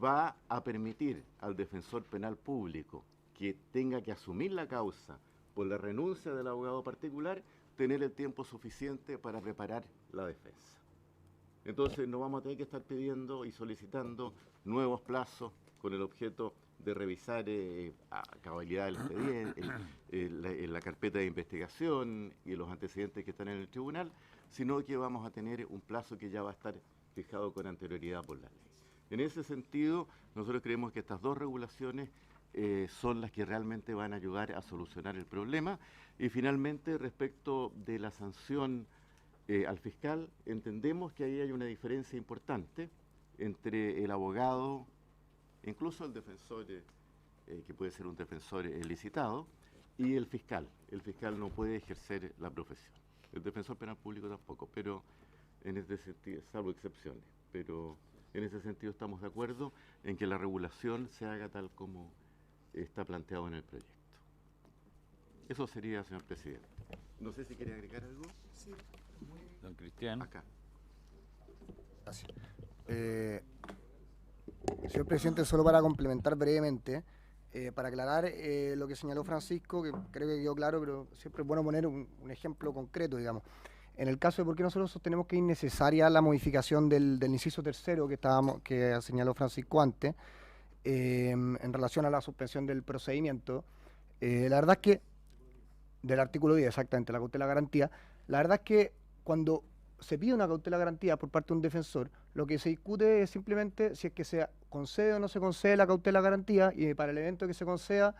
va a permitir al defensor penal público que tenga que asumir la causa por la renuncia del abogado particular, tener el tiempo suficiente para preparar la defensa. Entonces no vamos a tener que estar pidiendo y solicitando nuevos plazos con el objeto de revisar a cabalidad el expediente, la carpeta de investigación y los antecedentes que están en el tribunal, sino que vamos a tener un plazo que ya va a estar fijado con anterioridad por la ley. En ese sentido, nosotros creemos que estas dos regulaciones son las que realmente van a ayudar a solucionar el problema. Y finalmente, respecto de la sanción al fiscal, entendemos que ahí hay una diferencia importante entre el abogado, incluso el defensor, que puede ser un defensor licitado, y el fiscal. El fiscal no puede ejercer la profesión. El defensor penal público tampoco, pero en este sentido, salvo excepciones. Pero en ese sentido estamos de acuerdo en que la regulación se haga tal como está planteado en el proyecto. Eso sería, señor presidente. No sé si quiere agregar algo. Sí. Don Cristian. Acá. Gracias. Señor presidente, solo para complementar brevemente, para aclarar lo que señaló Francisco, que creo que quedó claro, pero siempre es bueno poner un ejemplo concreto, digamos. En el caso de por qué nosotros sostenemos que es innecesaria la modificación del inciso tercero que señaló Francisco antes, en relación a la suspensión del procedimiento, la verdad es que, del artículo 10 exactamente, la cautela garantía, la verdad es que cuando se pide una cautela garantía por parte de un defensor, lo que se discute es simplemente si es que se concede o no se concede la cautela garantía, y para el evento que se conceda,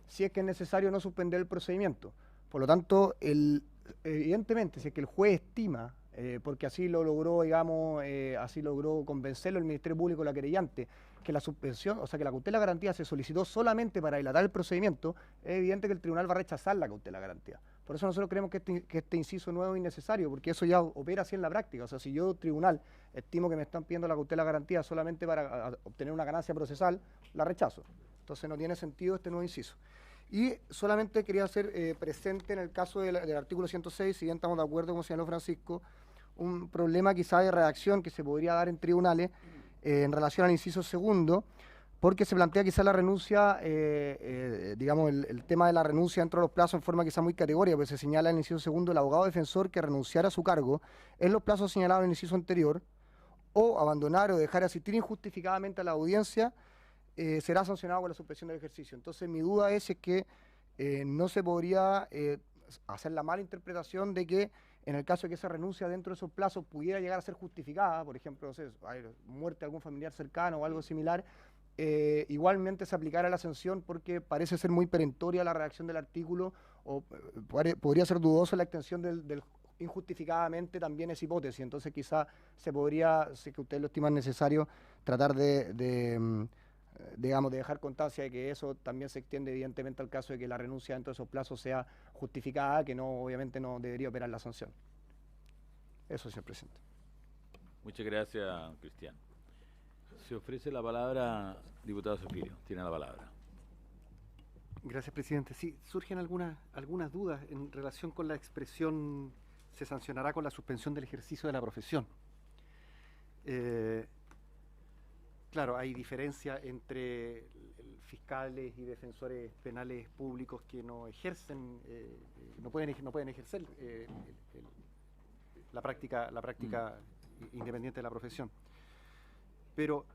si es que es necesario no suspender el procedimiento. Por lo tanto, evidentemente, si es que el juez estima, porque así lo logró, digamos, así logró convencerlo el Ministerio Público, la querellante, que la suspensión, o sea, que la cautela garantía se solicitó solamente para dilatar el procedimiento, es evidente que el tribunal va a rechazar la cautela garantía. Por eso nosotros creemos que este inciso nuevo es innecesario, porque eso ya opera así en la práctica. O sea, si yo, tribunal, estimo que me están pidiendo la cautela garantía solamente para obtener una ganancia procesal, la rechazo. Entonces no tiene sentido este nuevo inciso. Y solamente quería hacer presente en el caso del artículo 106, si bien estamos de acuerdo, como señaló Francisco, un problema quizá de redacción que se podría dar en tribunales en relación al inciso segundo, porque se plantea quizá la renuncia, digamos, el tema de la renuncia dentro de los plazos en forma quizá muy categórica, porque se señala en el inciso segundo el abogado defensor que renunciara a su cargo en los plazos señalados en el inciso anterior, o abandonar o dejar de asistir injustificadamente a la audiencia, será sancionado con la suspensión del ejercicio. Entonces mi duda es que no se podría hacer la mala interpretación de que en el caso de que esa renuncia dentro de esos plazos pudiera llegar a ser justificada, por ejemplo, no sé, muerte de algún familiar cercano o algo similar, igualmente se aplicara la sanción, porque parece ser muy perentoria la redacción del artículo, o podría ser dudosa la extensión del injustificadamente también esa hipótesis. Entonces quizá se podría, si es que ustedes lo estiman necesario, tratar digamos, de dejar constancia de que eso también se extiende evidentemente al caso de que la renuncia dentro de esos plazos sea justificada, que no, obviamente no debería operar la sanción. Eso, señor presidente. Muchas gracias, Cristian. Se ofrece la palabra, diputado Sofirio, tiene la palabra. Gracias, presidente. Sí, surgen algunas dudas en relación con la expresión se sancionará con la suspensión del ejercicio de la profesión. Claro, hay diferencia entre fiscales y defensores penales públicos que no ejercen, no pueden ejercer la práctica independiente de la profesión. Pero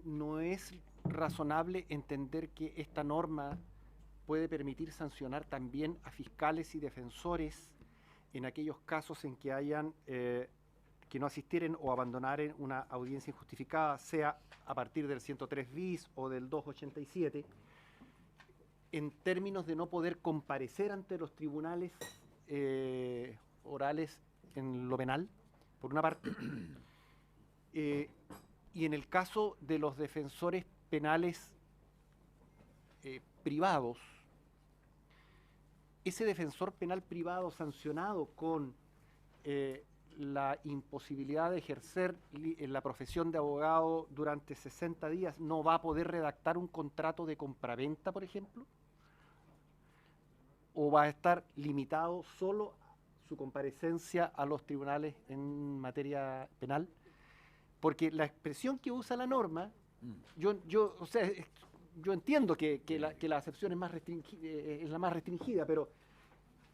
no es razonable entender que esta norma puede permitir sancionar también a fiscales y defensores en aquellos casos en que hayan que no asistieren o abandonaren una audiencia injustificada, sea a partir del 103 bis o del 287, en términos de no poder comparecer ante los tribunales orales en lo penal, por una parte, y en el caso de los defensores penales privados, ese defensor penal privado sancionado con la imposibilidad de ejercer la profesión de abogado durante 60 días, ¿no va a poder redactar un contrato de compraventa, por ejemplo? ¿O va a estar limitado solo su comparecencia a los tribunales en materia penal? Porque la expresión que usa la norma, yo entiendo que la acepción es la más restringida, pero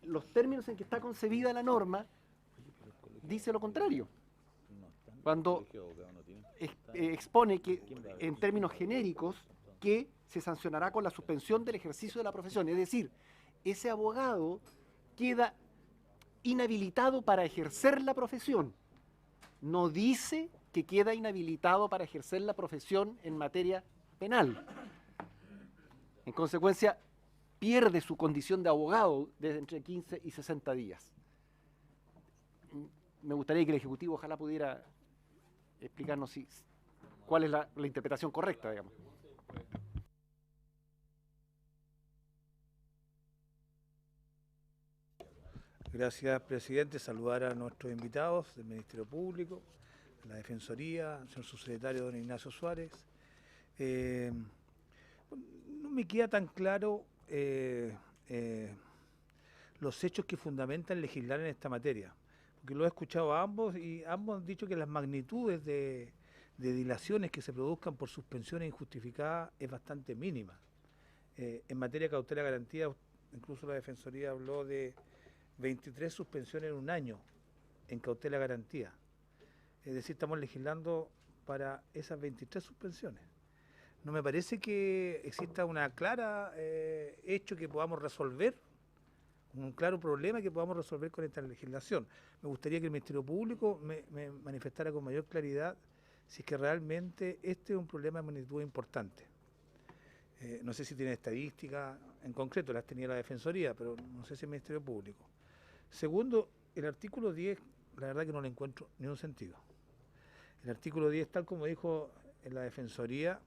los términos en que está concebida la norma dice lo contrario. Cuando expone que, en términos genéricos, que se sancionará con la suspensión del ejercicio de la profesión. Es decir, ese abogado queda inhabilitado para ejercer la profesión. No dice que queda inhabilitado para ejercer la profesión en materia penal. En consecuencia, pierde su condición de abogado desde entre 15 y 60 días. Me gustaría que el Ejecutivo ojalá pudiera explicarnos cuál es la interpretación correcta, digamos. Gracias, presidente. Saludar a nuestros invitados del Ministerio Público, la Defensoría, al señor subsecretario don Ignacio Suárez. No me queda tan claro los hechos que fundamentan legislar en esta materia, porque lo he escuchado a ambos y ambos han dicho que las magnitudes de dilaciones que se produzcan por suspensiones injustificadas es bastante mínima. En materia de cautela garantía, incluso la Defensoría habló de 23 suspensiones en un año en cautela garantía. Es decir, estamos legislando para esas 23 suspensiones. No me parece que exista una clara hecho que podamos resolver, un claro problema que podamos resolver con esta legislación. Me gustaría que el Ministerio Público me manifestara con mayor claridad si es que realmente este es un problema de magnitud importante. No sé si tiene estadística, en concreto las tenía la Defensoría, pero no sé si el Ministerio Público. Segundo, el artículo 10, la verdad que no le encuentro ni un sentido. El artículo 10, tal como dijo en la Defensoría,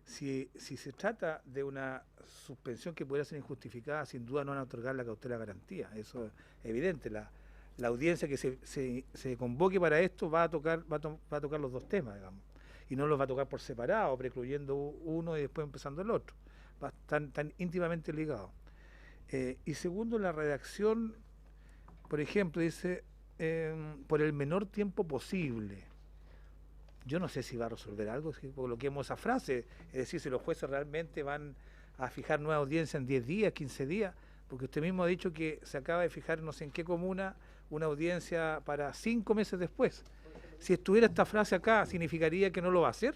si se trata de una suspensión que pudiera ser injustificada, sin duda no van a otorgar la cautela garantía. Eso es evidente. La audiencia que se convoque para esto va a tocar los dos temas, digamos. Y no los va a tocar por separado, precluyendo uno y después empezando el otro. Están íntimamente ligados. Y segundo, la redacción, por ejemplo, dice, por el menor tiempo posible. Yo no sé si va a resolver algo, si coloquemos esa frase, es decir, si los jueces realmente van a fijar nueva audiencia en 10 días, 15 días, porque usted mismo ha dicho que se acaba de fijar no sé en qué comuna una audiencia para 5 meses después. Si estuviera esta frase acá, ¿significaría que no lo va a hacer?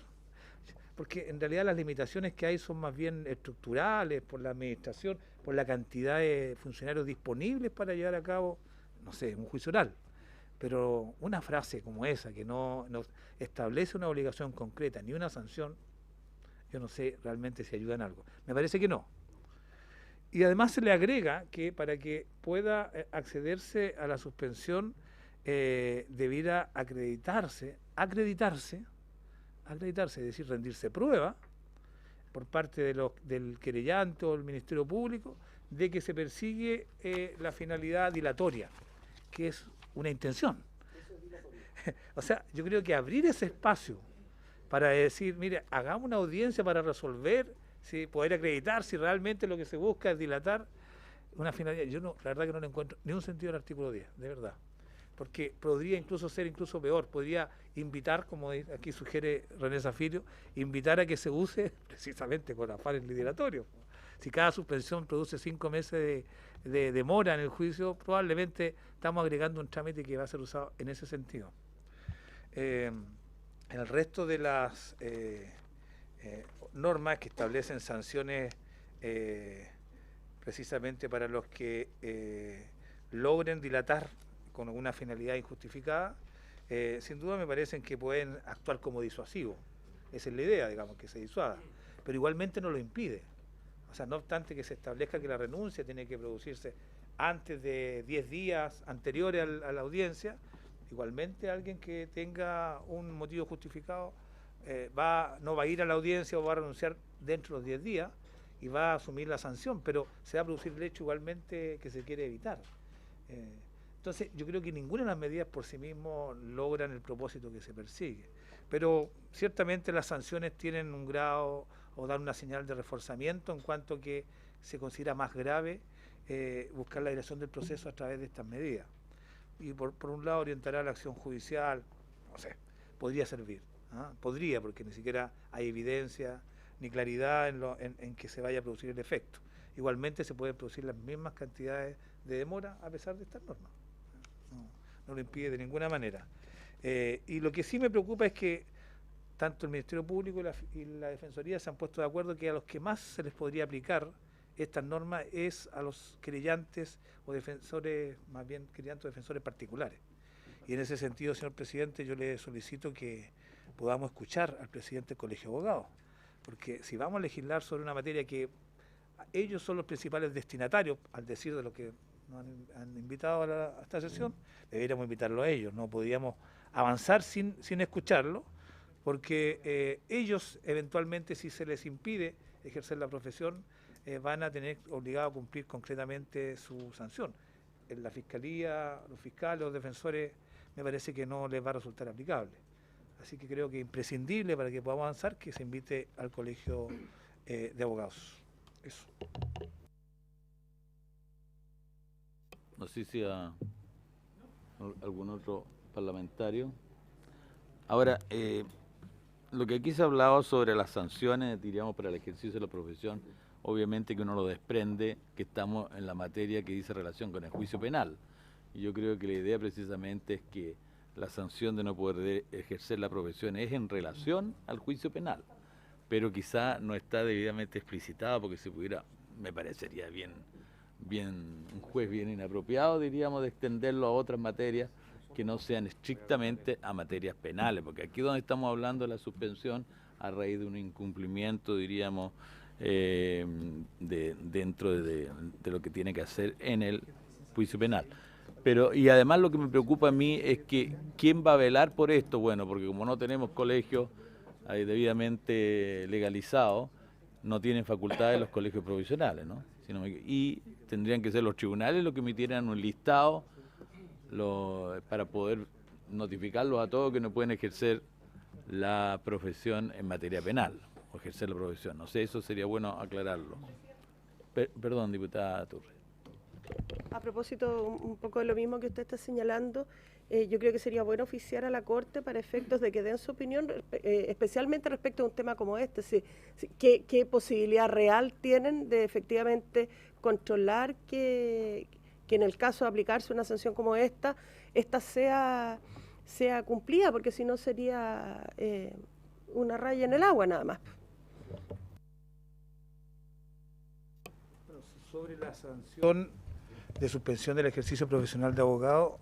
Porque en realidad las limitaciones que hay son más bien estructurales, por la administración, por la cantidad de funcionarios disponibles para llevar a cabo, no sé, un juicio oral. Pero una frase como esa, que no establece una obligación concreta ni una sanción, yo no sé realmente si ayuda en algo. Me parece que no. Y además se le agrega que para que pueda accederse a la suspensión debiera acreditarse, es decir, rendirse prueba por parte del querellante o del Ministerio Público de que se persigue la finalidad dilatoria, que es una intención. O sea, yo creo que abrir ese espacio para decir, mire, hagamos una audiencia para resolver, poder acreditar si realmente lo que se busca es dilatar una finalidad. Yo no, la verdad que no le encuentro ni un sentido al artículo 10, de verdad. Porque podría incluso ser peor, podría invitar, como aquí sugiere René Zaffirio, invitar a que se use precisamente con afanes dilatorios. Si cada suspensión produce 5 meses de demora en el juicio, probablemente estamos agregando un trámite que va a ser usado en ese sentido. En el resto de las normas que establecen sanciones precisamente para los que logren dilatar con alguna finalidad injustificada, sin duda me parecen que pueden actuar como disuasivos. Esa es la idea, digamos, que se disuada. Pero igualmente no lo impide. O sea, no obstante que se establezca que la renuncia tiene que producirse antes de 10 días anteriores a la audiencia, igualmente alguien que tenga un motivo justificado no va a ir a la audiencia o va a renunciar dentro de los 10 días y va a asumir la sanción, pero se va a producir el hecho igualmente que se quiere evitar. Entonces, yo creo que ninguna de las medidas por sí mismo logran el propósito que se persigue. Pero ciertamente las sanciones tienen un grado o dan una señal de reforzamiento en cuanto que se considera más grave buscar la dirección del proceso a través de estas medidas. Y por un lado orientará la acción judicial, no sé, podría servir. Podría, porque ni siquiera hay evidencia ni claridad en que se vaya a producir el efecto. Igualmente se pueden producir las mismas cantidades de demora a pesar de estas normas. No lo impide de ninguna manera. Y lo que sí me preocupa es que tanto el Ministerio Público y la Defensoría se han puesto de acuerdo que a los que más se les podría aplicar estas normas es a los querellantes o defensores, más bien querellantes o defensores particulares. Y en ese sentido, señor presidente, yo le solicito que podamos escuchar al presidente del Colegio de Abogados, porque si vamos a legislar sobre una materia que ellos son los principales destinatarios, al decir de lo que nos han invitado a esta sesión, deberíamos invitarlo a ellos, no podríamos avanzar sin escucharlo, porque ellos eventualmente, si se les impide ejercer la profesión, van a tener obligado a cumplir concretamente su sanción. En la Fiscalía, los fiscales, los defensores, me parece que no les va a resultar aplicable. Así que creo que es imprescindible para que podamos avanzar que se invite al Colegio de Abogados. Eso. No sé si a algún otro parlamentario. Ahora, lo que aquí se ha hablado sobre las sanciones, diríamos, para el ejercicio de la profesión, obviamente que uno lo desprende que estamos en la materia que dice relación con el juicio penal. Y yo creo que la idea precisamente es que la sanción de no poder ejercer la profesión es en relación al juicio penal, pero quizá no está debidamente explicitado porque se pudiera, me parecería un juez bien inapropiado, diríamos, de extenderlo a otras materias que no sean estrictamente a materias penales, porque aquí donde estamos hablando de la suspensión a raíz de un incumplimiento, diríamos, dentro de lo que tiene que hacer en el juicio penal. Y además lo que me preocupa a mí es que ¿quién va a velar por esto? Bueno, porque como no tenemos colegios debidamente legalizados, no tienen facultades los colegios provisionales, ¿no? Y tendrían que ser los tribunales los que emitieran un listado para poder notificarlos a todos que no pueden ejercer la profesión en materia penal, o ejercer la profesión. No sé, eso sería bueno aclararlo. Perdón, diputada Turre. A propósito, un poco de lo mismo que usted está señalando, yo creo que sería bueno oficiar a la Corte para efectos de que den su opinión, especialmente respecto a un tema como este. ¿Qué posibilidad real tienen de efectivamente controlar que en el caso de aplicarse una sanción como esta sea cumplida? Porque si no sería una raya en el agua nada más. Sobre la sanción de suspensión del ejercicio profesional de abogado,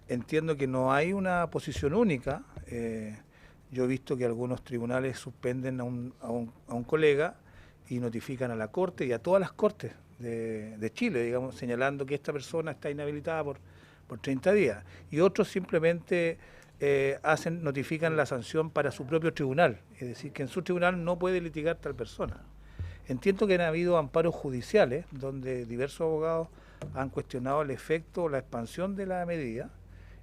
entiendo que no hay una posición única. Yo he visto que algunos tribunales suspenden a un colega y notifican a la Corte y a todas las Cortes de Chile, digamos, señalando que esta persona está inhabilitada por 30 días. Y otros simplemente notifican la sanción para su propio tribunal, es decir, que en su tribunal no puede litigar tal persona. Entiendo que han habido amparos judiciales donde diversos abogados han cuestionado el efecto o la expansión de la medida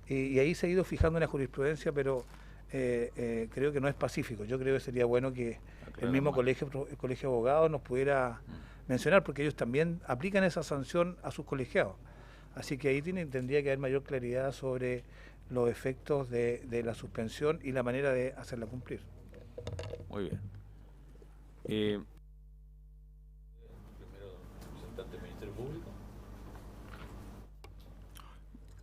y ahí se ha ido fijando una jurisprudencia, pero creo que no es pacífico. Yo creo que sería bueno que el mismo colegio de abogados nos pudiera mencionar, porque ellos también aplican esa sanción a sus colegiados. Así que ahí tendría que haber mayor claridad sobre los efectos de la suspensión y la manera de hacerla cumplir. Muy bien. Primero, representante del Ministerio Público.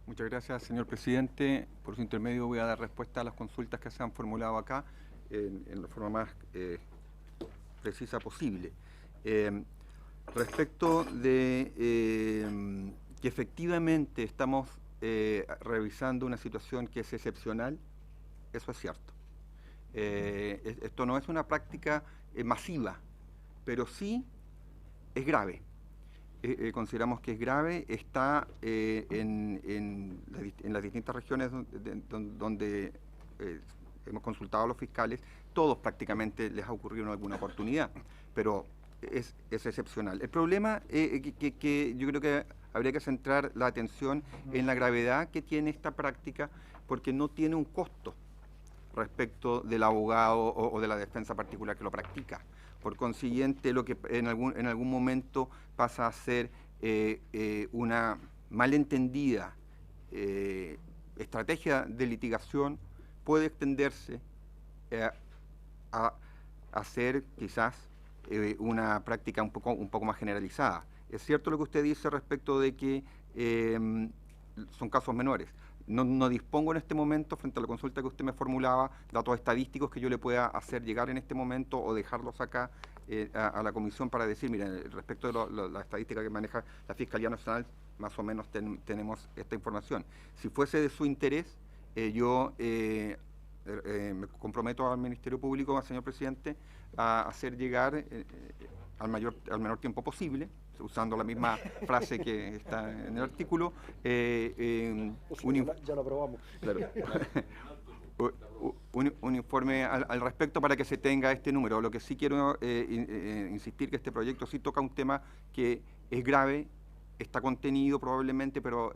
Muchas gracias, señor presidente. Por su intermedio voy a dar respuesta a las consultas que se han formulado acá en la forma más precisa posible. Respecto de que efectivamente estamos revisando una situación que es excepcional, eso es cierto. Esto no es una práctica masiva, pero sí es grave. Consideramos que es grave, está en las distintas regiones donde hemos consultado a los fiscales, todos prácticamente les ha ocurrido en alguna oportunidad, pero es excepcional. El problema que yo creo que habría que centrar la atención en la gravedad que tiene esta práctica, porque no tiene un costo respecto del abogado o de la defensa particular que lo practica. Por consiguiente, lo que en algún momento pasa a ser una malentendida estrategia de litigación puede extenderse a ser quizás una práctica un poco más generalizada. Es cierto lo que usted dice respecto de que son casos menores. No dispongo en este momento, frente a la consulta que usted me formulaba, datos estadísticos que yo le pueda hacer llegar en este momento o dejarlos acá a la comisión para decir, miren, respecto de la estadística que maneja la Fiscalía Nacional, más o menos tenemos esta información. Si fuese de su interés, yo me comprometo al Ministerio Público, señor presidente, a hacer llegar al menor tiempo posible, usando la misma frase que está en el artículo, ya lo aprobamos. Claro. Un informe al respecto para que se tenga este número. Lo que sí quiero insistir que este proyecto sí toca un tema que es grave, está contenido probablemente, pero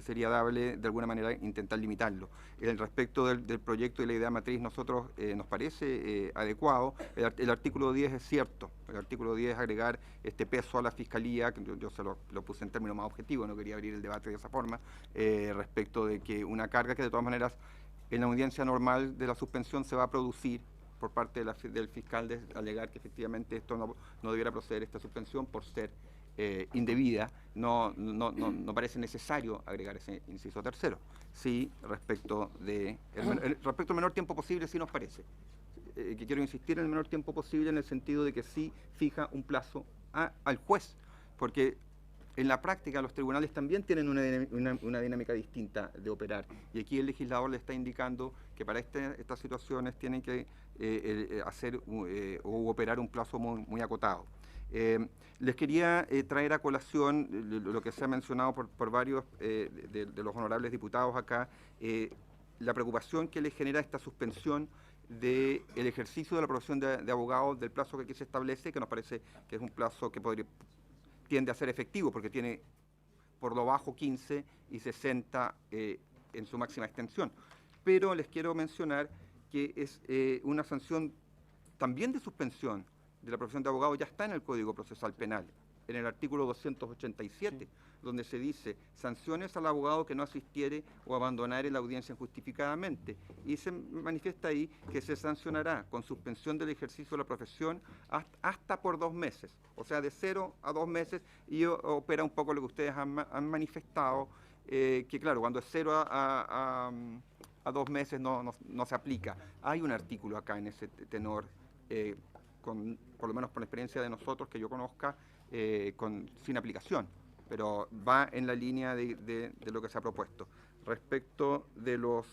sería dable de alguna manera intentar limitarlo. Respecto del proyecto y la idea matriz, nosotros nos parece adecuado. El artículo 10 es cierto. El artículo 10 es agregar este peso a la Fiscalía, que yo se lo puse en términos más objetivos, no quería abrir el debate de esa forma, respecto de que una carga que de todas maneras en la audiencia normal de la suspensión se va a producir por parte del fiscal de alegar que efectivamente esto no debiera proceder, esta suspensión, por ser indebida. No parece necesario agregar ese inciso tercero. Sí, respecto al menor tiempo posible, sí nos parece. Que quiero insistir en el menor tiempo posible en el sentido de que sí fija un plazo al juez, porque en la práctica los tribunales también tienen una dinámica distinta de operar, y aquí el legislador le está indicando que para estas situaciones tienen que hacer o operar un plazo muy acotado. Les quería traer a colación lo que se ha mencionado por varios de los honorables diputados acá, la preocupación que les genera esta suspensión del ejercicio de la profesión de abogado, del plazo que aquí se establece, que nos parece que es un plazo que tiende a ser efectivo, porque tiene por lo bajo 15 y 60 en su máxima extensión. Pero les quiero mencionar que es una sanción también de suspensión de la profesión de abogado, ya está en el Código Procesal Penal, en el artículo 287, donde se dice sanciones al abogado que no asistiere o abandonare la audiencia injustificadamente. Y se manifiesta ahí que se sancionará con suspensión del ejercicio de la profesión hasta por 2 meses, o sea, de 0 a 2 meses, y opera un poco lo que ustedes han manifestado, que claro, cuando es 0 a 2 meses no se aplica. Hay un artículo acá en ese tenor, por lo menos por la experiencia de nosotros que yo conozca, sin aplicación, pero va en la línea de lo que se ha propuesto. Respecto de los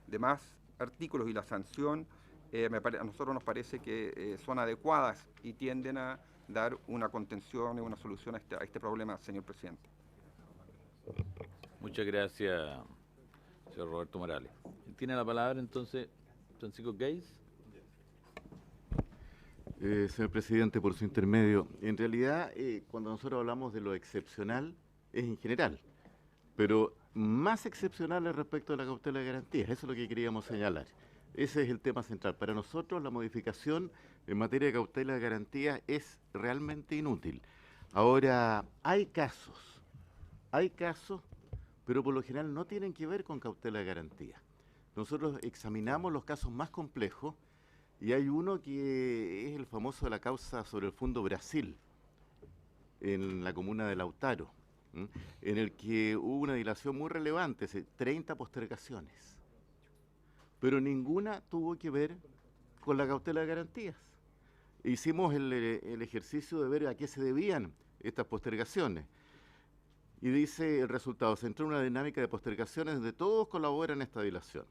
demás artículos y la sanción, a nosotros nos parece que son adecuadas y tienden a dar una contención y una solución a este problema, señor presidente. Muchas gracias, señor Roberto Morales. Tiene la palabra entonces Francisco Geis. Señor presidente, por su intermedio, en realidad cuando nosotros hablamos de lo excepcional es en general, pero más excepcional es respecto a la cautela de garantías, eso es lo que queríamos señalar. Ese es el tema central. Para nosotros la modificación en materia de cautela de garantías es realmente inútil. Ahora, hay casos, pero por lo general no tienen que ver con cautela de garantía. Nosotros examinamos los casos más complejos y hay uno que es el famoso de la causa sobre el Fondo Brasil, en la comuna de Lautaro, en el que hubo una dilación muy relevante, 30 postergaciones, pero ninguna tuvo que ver con la cautela de garantías. Hicimos el ejercicio de ver a qué se debían estas postergaciones. Y dice el resultado, se entró en una dinámica de postergaciones donde todos colaboran en esta dilación.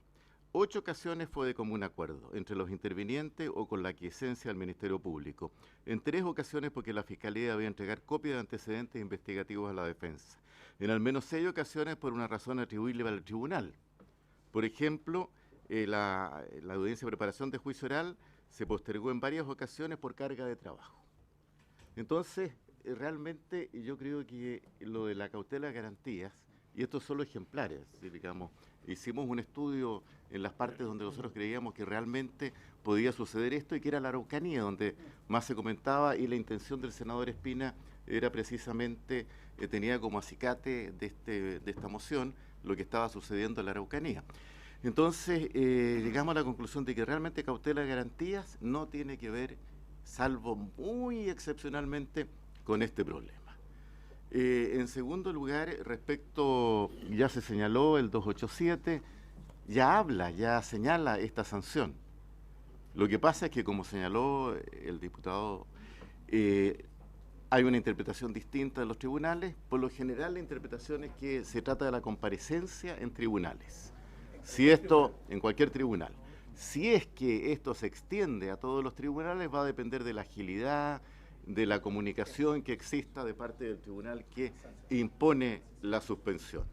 8 ocasiones fue de común acuerdo entre los intervinientes o con la aquiescencia del Ministerio Público. En 3 ocasiones porque la Fiscalía debía entregar copias de antecedentes investigativos a la defensa. En al menos 6 ocasiones por una razón atribuible al tribunal. Por ejemplo, la audiencia de preparación de juicio oral se postergó en varias ocasiones por carga de trabajo. Entonces, realmente yo creo que lo de la cautela de garantías, y estos son los ejemplares, digamos, hicimos un estudio en las partes donde nosotros creíamos que realmente podía suceder esto y que era la Araucanía, donde más se comentaba, y la intención del senador Espina era precisamente, tenía como acicate de esta moción lo que estaba sucediendo en la Araucanía. Entonces, llegamos a la conclusión de que realmente cautela de garantías no tiene que ver, salvo muy excepcionalmente, con este problema. En segundo lugar, respecto, ya se señaló el 287, ya señala esta sanción. Lo que pasa es que, como señaló el diputado, hay una interpretación distinta de los tribunales. Por lo general, la interpretación es que se trata de la comparecencia en tribunales. Si esto, en cualquier tribunal, si es que esto se extiende a todos los tribunales, va a depender de la agilidad, de la comunicación que exista de parte del tribunal que impone la suspensión.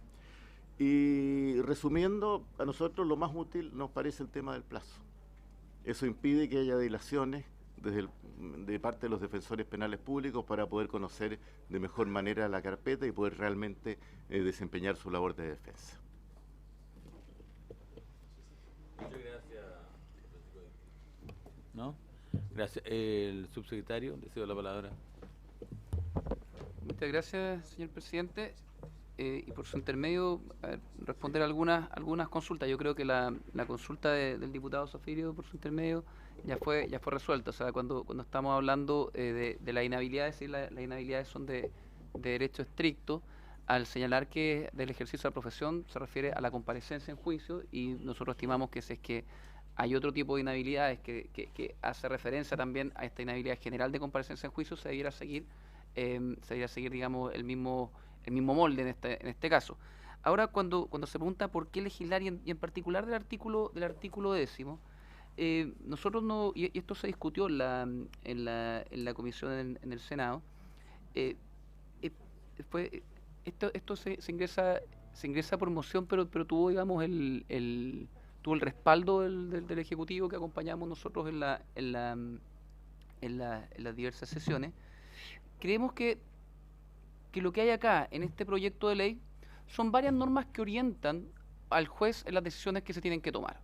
Y resumiendo, a nosotros lo más útil nos parece el tema del plazo. Eso impide que haya dilaciones de parte de los defensores penales públicos para poder conocer de mejor manera la carpeta y poder realmente desempeñar su labor de defensa. Muchas gracias. ¿No? Gracias. El subsecretario, le cedo la palabra. Muchas gracias, señor presidente. Y por su intermedio, responder algunas consultas. Yo creo que la consulta del diputado Zafirio, por su intermedio, ya fue resuelta. O sea, cuando estamos hablando de la inhabilidad, es decir, las inhabilidades son de derecho estricto, al señalar que del ejercicio de la profesión se refiere a la comparecencia en juicio, y nosotros estimamos que si es que hay otro tipo de inhabilidades que hace referencia también a esta inhabilidad general de comparecencia en juicio, se debiera seguir, digamos, el mismo molde en este caso. Ahora, cuando se pregunta por qué legislar, y en particular del artículo 10º, nosotros no, y esto se discutió en la comisión en el Senado, esto se ingresa por moción, pero tuvo, digamos, tuvo el respaldo del Ejecutivo, que acompañamos nosotros en las diversas sesiones. Creemos que lo que hay acá en este proyecto de ley son varias normas que orientan al juez en las decisiones que se tienen que tomar.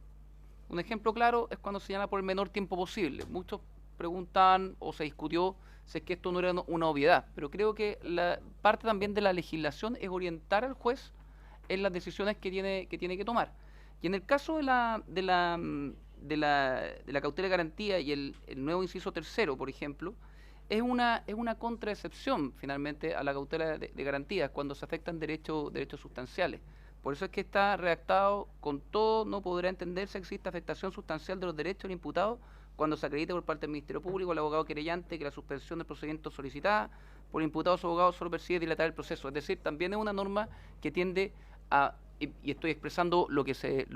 Un ejemplo claro es cuando se señala por el menor tiempo posible. Muchos preguntaban o se discutió si es que esto no era una obviedad, pero creo que la parte también de la legislación es orientar al juez en las decisiones que tiene que tomar. Y en el caso de la cautela de garantía y el nuevo inciso 3º, por ejemplo, es una contraexcepción finalmente a la cautela de garantías cuando se afectan derechos sustanciales. Por eso es que está redactado: con todo no podrá entenderse que exista afectación sustancial de los derechos del imputado cuando se acredite por parte del Ministerio Público, el abogado querellante, que la suspensión del procedimiento solicitada por el imputado o su abogado solo persigue dilatar el proceso. Es decir, también es una norma que tiende a, y estoy expresando lo que se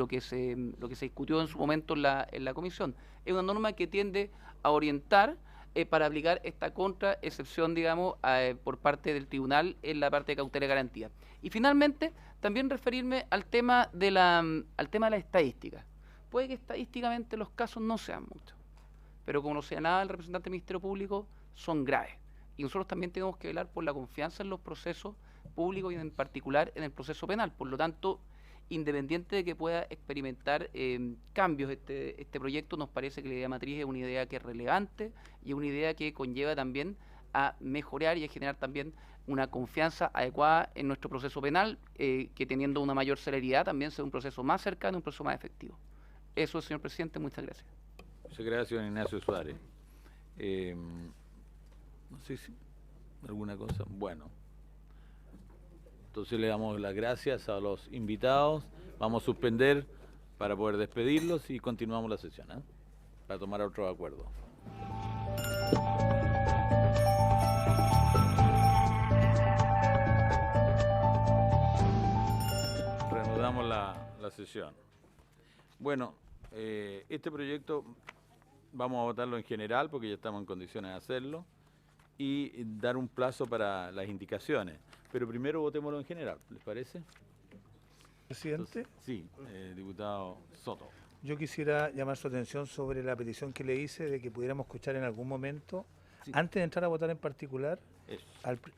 discutió en su momento en la comisión, es una norma que tiende a orientar para aplicar esta contraexcepción, digamos, por parte del tribunal en la parte de cautela y garantía. Y finalmente, también referirme al tema de las estadísticas. Puede que estadísticamente los casos no sean muchos, pero como lo señalaba el representante del Ministerio Público, son graves. Y nosotros también tenemos que velar por la confianza en los procesos públicos y en particular en el proceso penal. Por lo tanto, independiente de que pueda experimentar cambios este proyecto, nos parece que la idea matriz es una idea que es relevante y es una idea que conlleva también a mejorar y a generar también una confianza adecuada en nuestro proceso penal, que teniendo una mayor celeridad también sea un proceso más cercano, un proceso más efectivo. Eso, señor presidente, muchas gracias. Muchas gracias, don Ignacio Suárez. No sé si alguna cosa. Bueno. Entonces le damos las gracias a los invitados. Vamos a suspender para poder despedirlos y continuamos la sesión, para tomar otro acuerdo. Reanudamos la sesión. Bueno, este proyecto vamos a votarlo en general porque ya estamos en condiciones de hacerlo y dar un plazo para las indicaciones. Pero primero votémoslo en general, ¿les parece? Presidente. Entonces, sí, diputado Soto. Yo quisiera llamar su atención sobre la petición que le hice de que pudiéramos escuchar en algún momento, antes de entrar a votar en particular,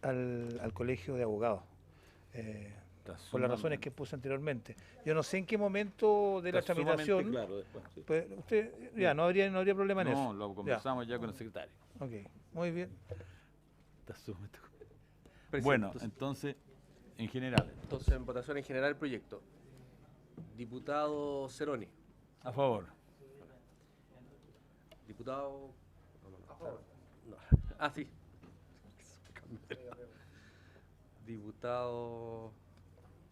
al colegio de abogados. Por las razones que puse anteriormente. Yo no sé en qué momento de la tramitación. Claro, después, sí. Pues usted, ya, no habría problema en eso. No, lo conversamos ya con el secretario. Ok, muy bien. Está sumamente. Bueno, entonces, en general. Entonces, en votación en general el proyecto. Diputado Ceroni. A favor. Diputado... A favor. No. Ah, sí. Diputado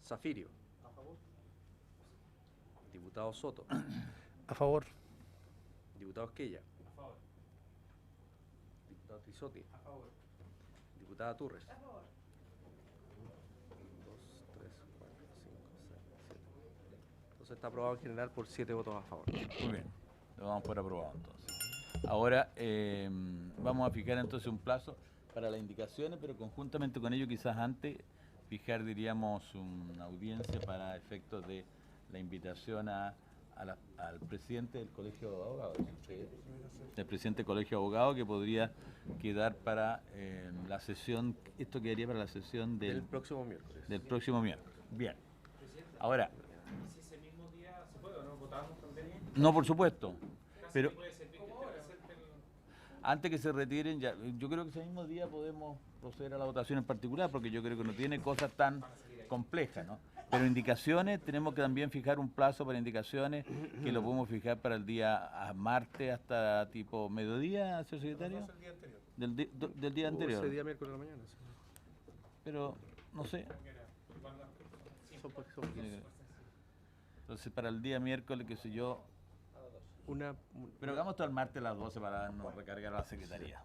Zafirio. A favor. Diputado Soto. A favor. Diputado Esquella. A favor. Diputado Tizotti. A favor. Diputada Turres. A favor. 2, 3, 4, 5, 6, 7. Entonces está aprobado en general por 7 votos a favor. Muy bien, lo vamos por aprobado entonces. Ahora vamos a fijar entonces un plazo para las indicaciones, pero conjuntamente con ello quizás antes fijar, diríamos, una audiencia para efectos de la invitación al presidente del Colegio de Abogados. El presidente del Colegio de Abogados, que podría quedar para la sesión, esto quedaría para la sesión del próximo miércoles. Del próximo miércoles. Bien. Ahora. ¿Si ese mismo día se puede o no votamos también? No, por supuesto. Pero antes que se retiren, ya, yo creo que ese mismo día podemos proceder a la votación en particular, porque yo creo que no tiene cosas tan complejas, ¿no? Pero indicaciones, tenemos que también fijar un plazo para indicaciones, que lo podemos fijar para el día martes hasta tipo mediodía, señor secretario. Del día anterior. Ese día miércoles de la mañana. Sí. Pero, no sé. Entonces, para el día miércoles, qué sé yo. Pero hagamos todo el martes a las 12 para no recargar a la secretaría.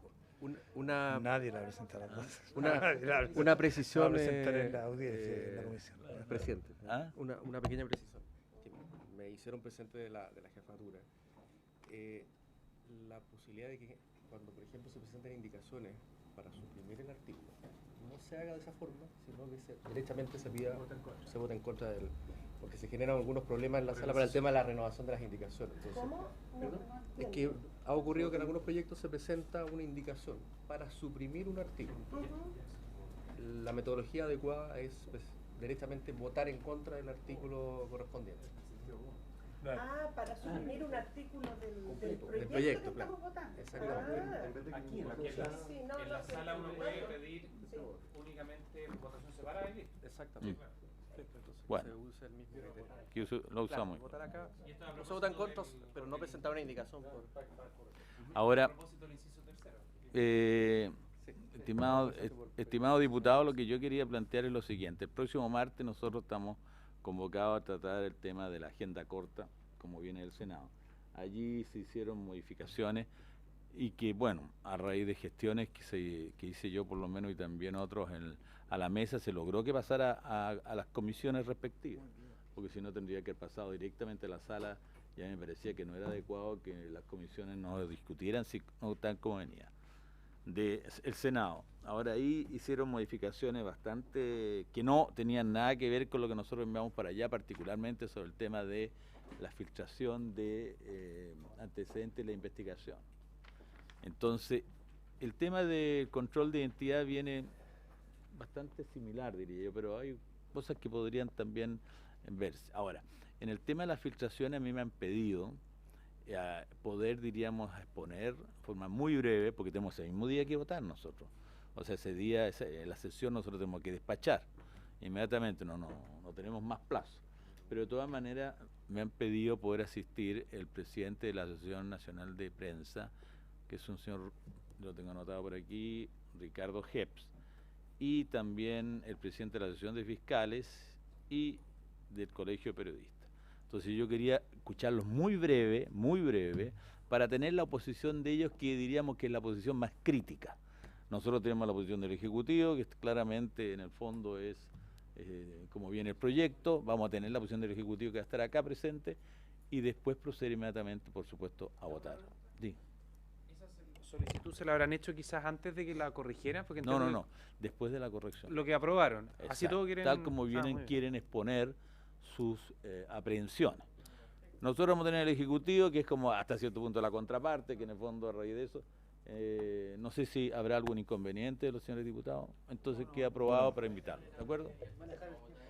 Nadie la presenta a las 12. Una precisión. Va a presentar en la audiencia, en la comisión. Presidente, ¿Ah? una pequeña precisión que me hicieron presente de la jefatura. La posibilidad de que cuando, por ejemplo, se presenten indicaciones para suprimir el artículo, no se haga de esa forma, sino que derechamente se vota en contra del... Porque se generan algunos problemas en la sala para el tema de la renovación de las indicaciones. Entonces, ¿Cómo? es que ha ocurrido que en algunos proyectos se presenta una indicación para suprimir un artículo. La metodología adecuada es derechamente votar en contra del artículo correspondiente. Para suprimir un artículo del proyecto, proyecto, que claro. estamos votando. Exactamente. Aquí en la sala uno puede pedir únicamente votación separada y listo. Exactamente. Bueno, se usa el mismo que lo usamos. Claro, votar acá, no se vota en contra, pero no presentar una indicación. Ahora, estimado diputado, lo que yo quería plantear es lo siguiente. El próximo martes nosotros estamos convocados a tratar el tema de la agenda corta, como viene del Senado. Allí se hicieron modificaciones y que, bueno, a raíz de gestiones que hice yo por lo menos y también otros a la mesa, se logró que pasara a las comisiones respectivas, porque si no tendría que haber pasado directamente a la sala. Ya me parecía que no era adecuado que las comisiones no discutieran si no tan como venía. del Senado. Ahora ahí hicieron modificaciones bastante que no tenían nada que ver con lo que nosotros enviamos para allá, particularmente sobre el tema de la filtración de antecedentes de la investigación. Entonces, el tema del control de identidad viene bastante similar, diría yo, pero hay cosas que podrían también verse. Ahora, en el tema de las filtraciones a mí me han pedido poder, diríamos, exponer de forma muy breve, porque tenemos el mismo día que votar nosotros. O sea, ese día, la sesión nosotros tenemos que despachar inmediatamente, no tenemos más plazo. Pero de todas maneras me han pedido poder asistir el presidente de la Asociación Nacional de Prensa, que es un señor, lo tengo anotado por aquí, Ricardo Heps, y también el presidente de la Asociación de Fiscales y del Colegio de Periodistas. Entonces yo quería escucharlos muy breve, para tener la oposición de ellos, que diríamos que es la posición más crítica. Nosotros tenemos la posición del Ejecutivo, que claramente en el fondo es como viene el proyecto. Vamos a tener la posición del Ejecutivo, que va a estar acá presente, y después proceder inmediatamente, por supuesto, a votar. Sí. ¿Esa solicitud se la habrán hecho quizás antes de que la corrigieran? Porque No, después de la corrección. Lo que aprobaron. Exacto. Así todo quieren... Tal como vienen, quieren exponer sus aprehensiones. Nosotros vamos a tener el Ejecutivo, que es como hasta cierto punto la contraparte, que en el fondo a raíz de eso, no sé si habrá algún inconveniente de los señores diputados, entonces queda aprobado para invitarlos, ¿de acuerdo?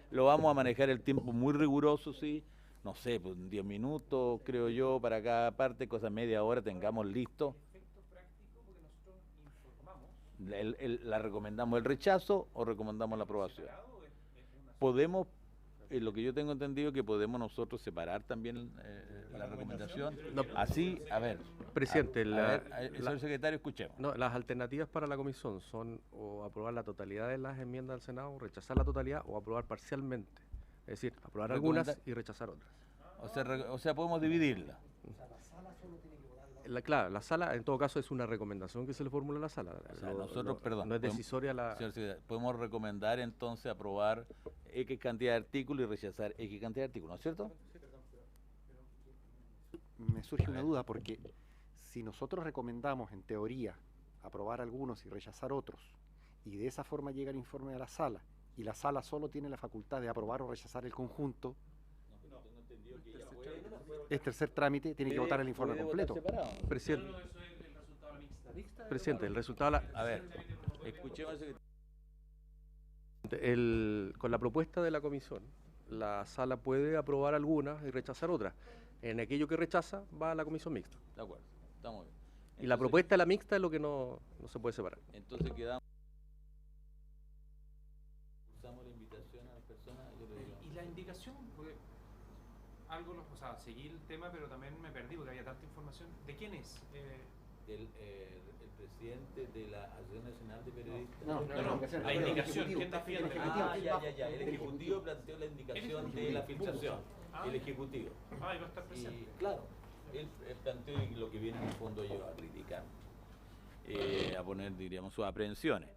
Lo vamos a manejar el tiempo muy riguroso, sí, no sé, pues 10 minutos, creo yo, para cada parte, cosa media hora, tengamos listo. ¿La recomendamos el rechazo o recomendamos la aprobación? Podemos, lo que yo tengo entendido, que podemos nosotros separar también la recomendación. No, así, a ver. Presidente, señor secretario, escuchemos. No, las alternativas para la comisión son o aprobar la totalidad de las enmiendas del Senado, rechazar la totalidad, o aprobar parcialmente. Es decir, aprobar algunas y rechazar otras. O sea, podemos dividirla. Claro, la sala en todo caso es una recomendación que se le formula a la sala. O sea, nosotros, perdón, no es decisoria la... Señor secretario, podemos recomendar entonces aprobar X cantidad de artículos y rechazar X cantidad de artículos, ¿no es cierto? Me surge una duda, porque si nosotros recomendamos en teoría aprobar algunos y rechazar otros, y de esa forma llega el informe a la sala, y la sala solo tiene la facultad de aprobar o rechazar el conjunto, este tercer trámite tiene que votar el informe completo. Presidente, el resultado... A ver, escuchemos... Con la propuesta de la comisión, la sala puede aprobar algunas y rechazar otras. En aquello que rechaza, va a la comisión mixta. De acuerdo, estamos bien. Entonces, y la propuesta de la mixta es lo que no se puede separar. Entonces quedamos... Usamos la invitación a las personas... Y la indicación, porque o sea, seguí el tema, pero también me perdí porque había tanta información. ¿De quién es? El presidente de la Asociación Nacional de Periodistas. No, la indicación, ¿quién defiende? Ya. El Ejecutivo planteó la indicación de la filtración. El Ejecutivo. Y va a estar presente. Y, claro, él planteó lo que viene en el fondo ellos a criticar, a poner, diríamos, sus aprehensiones.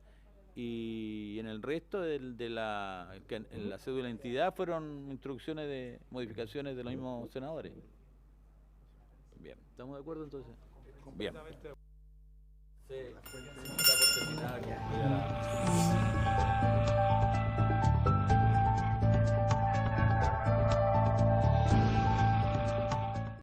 Y en el resto en la cédula de identidad fueron instrucciones de modificaciones de los mismos senadores. Bien, ¿estamos de acuerdo entonces? Bien. Sí, está por terminar.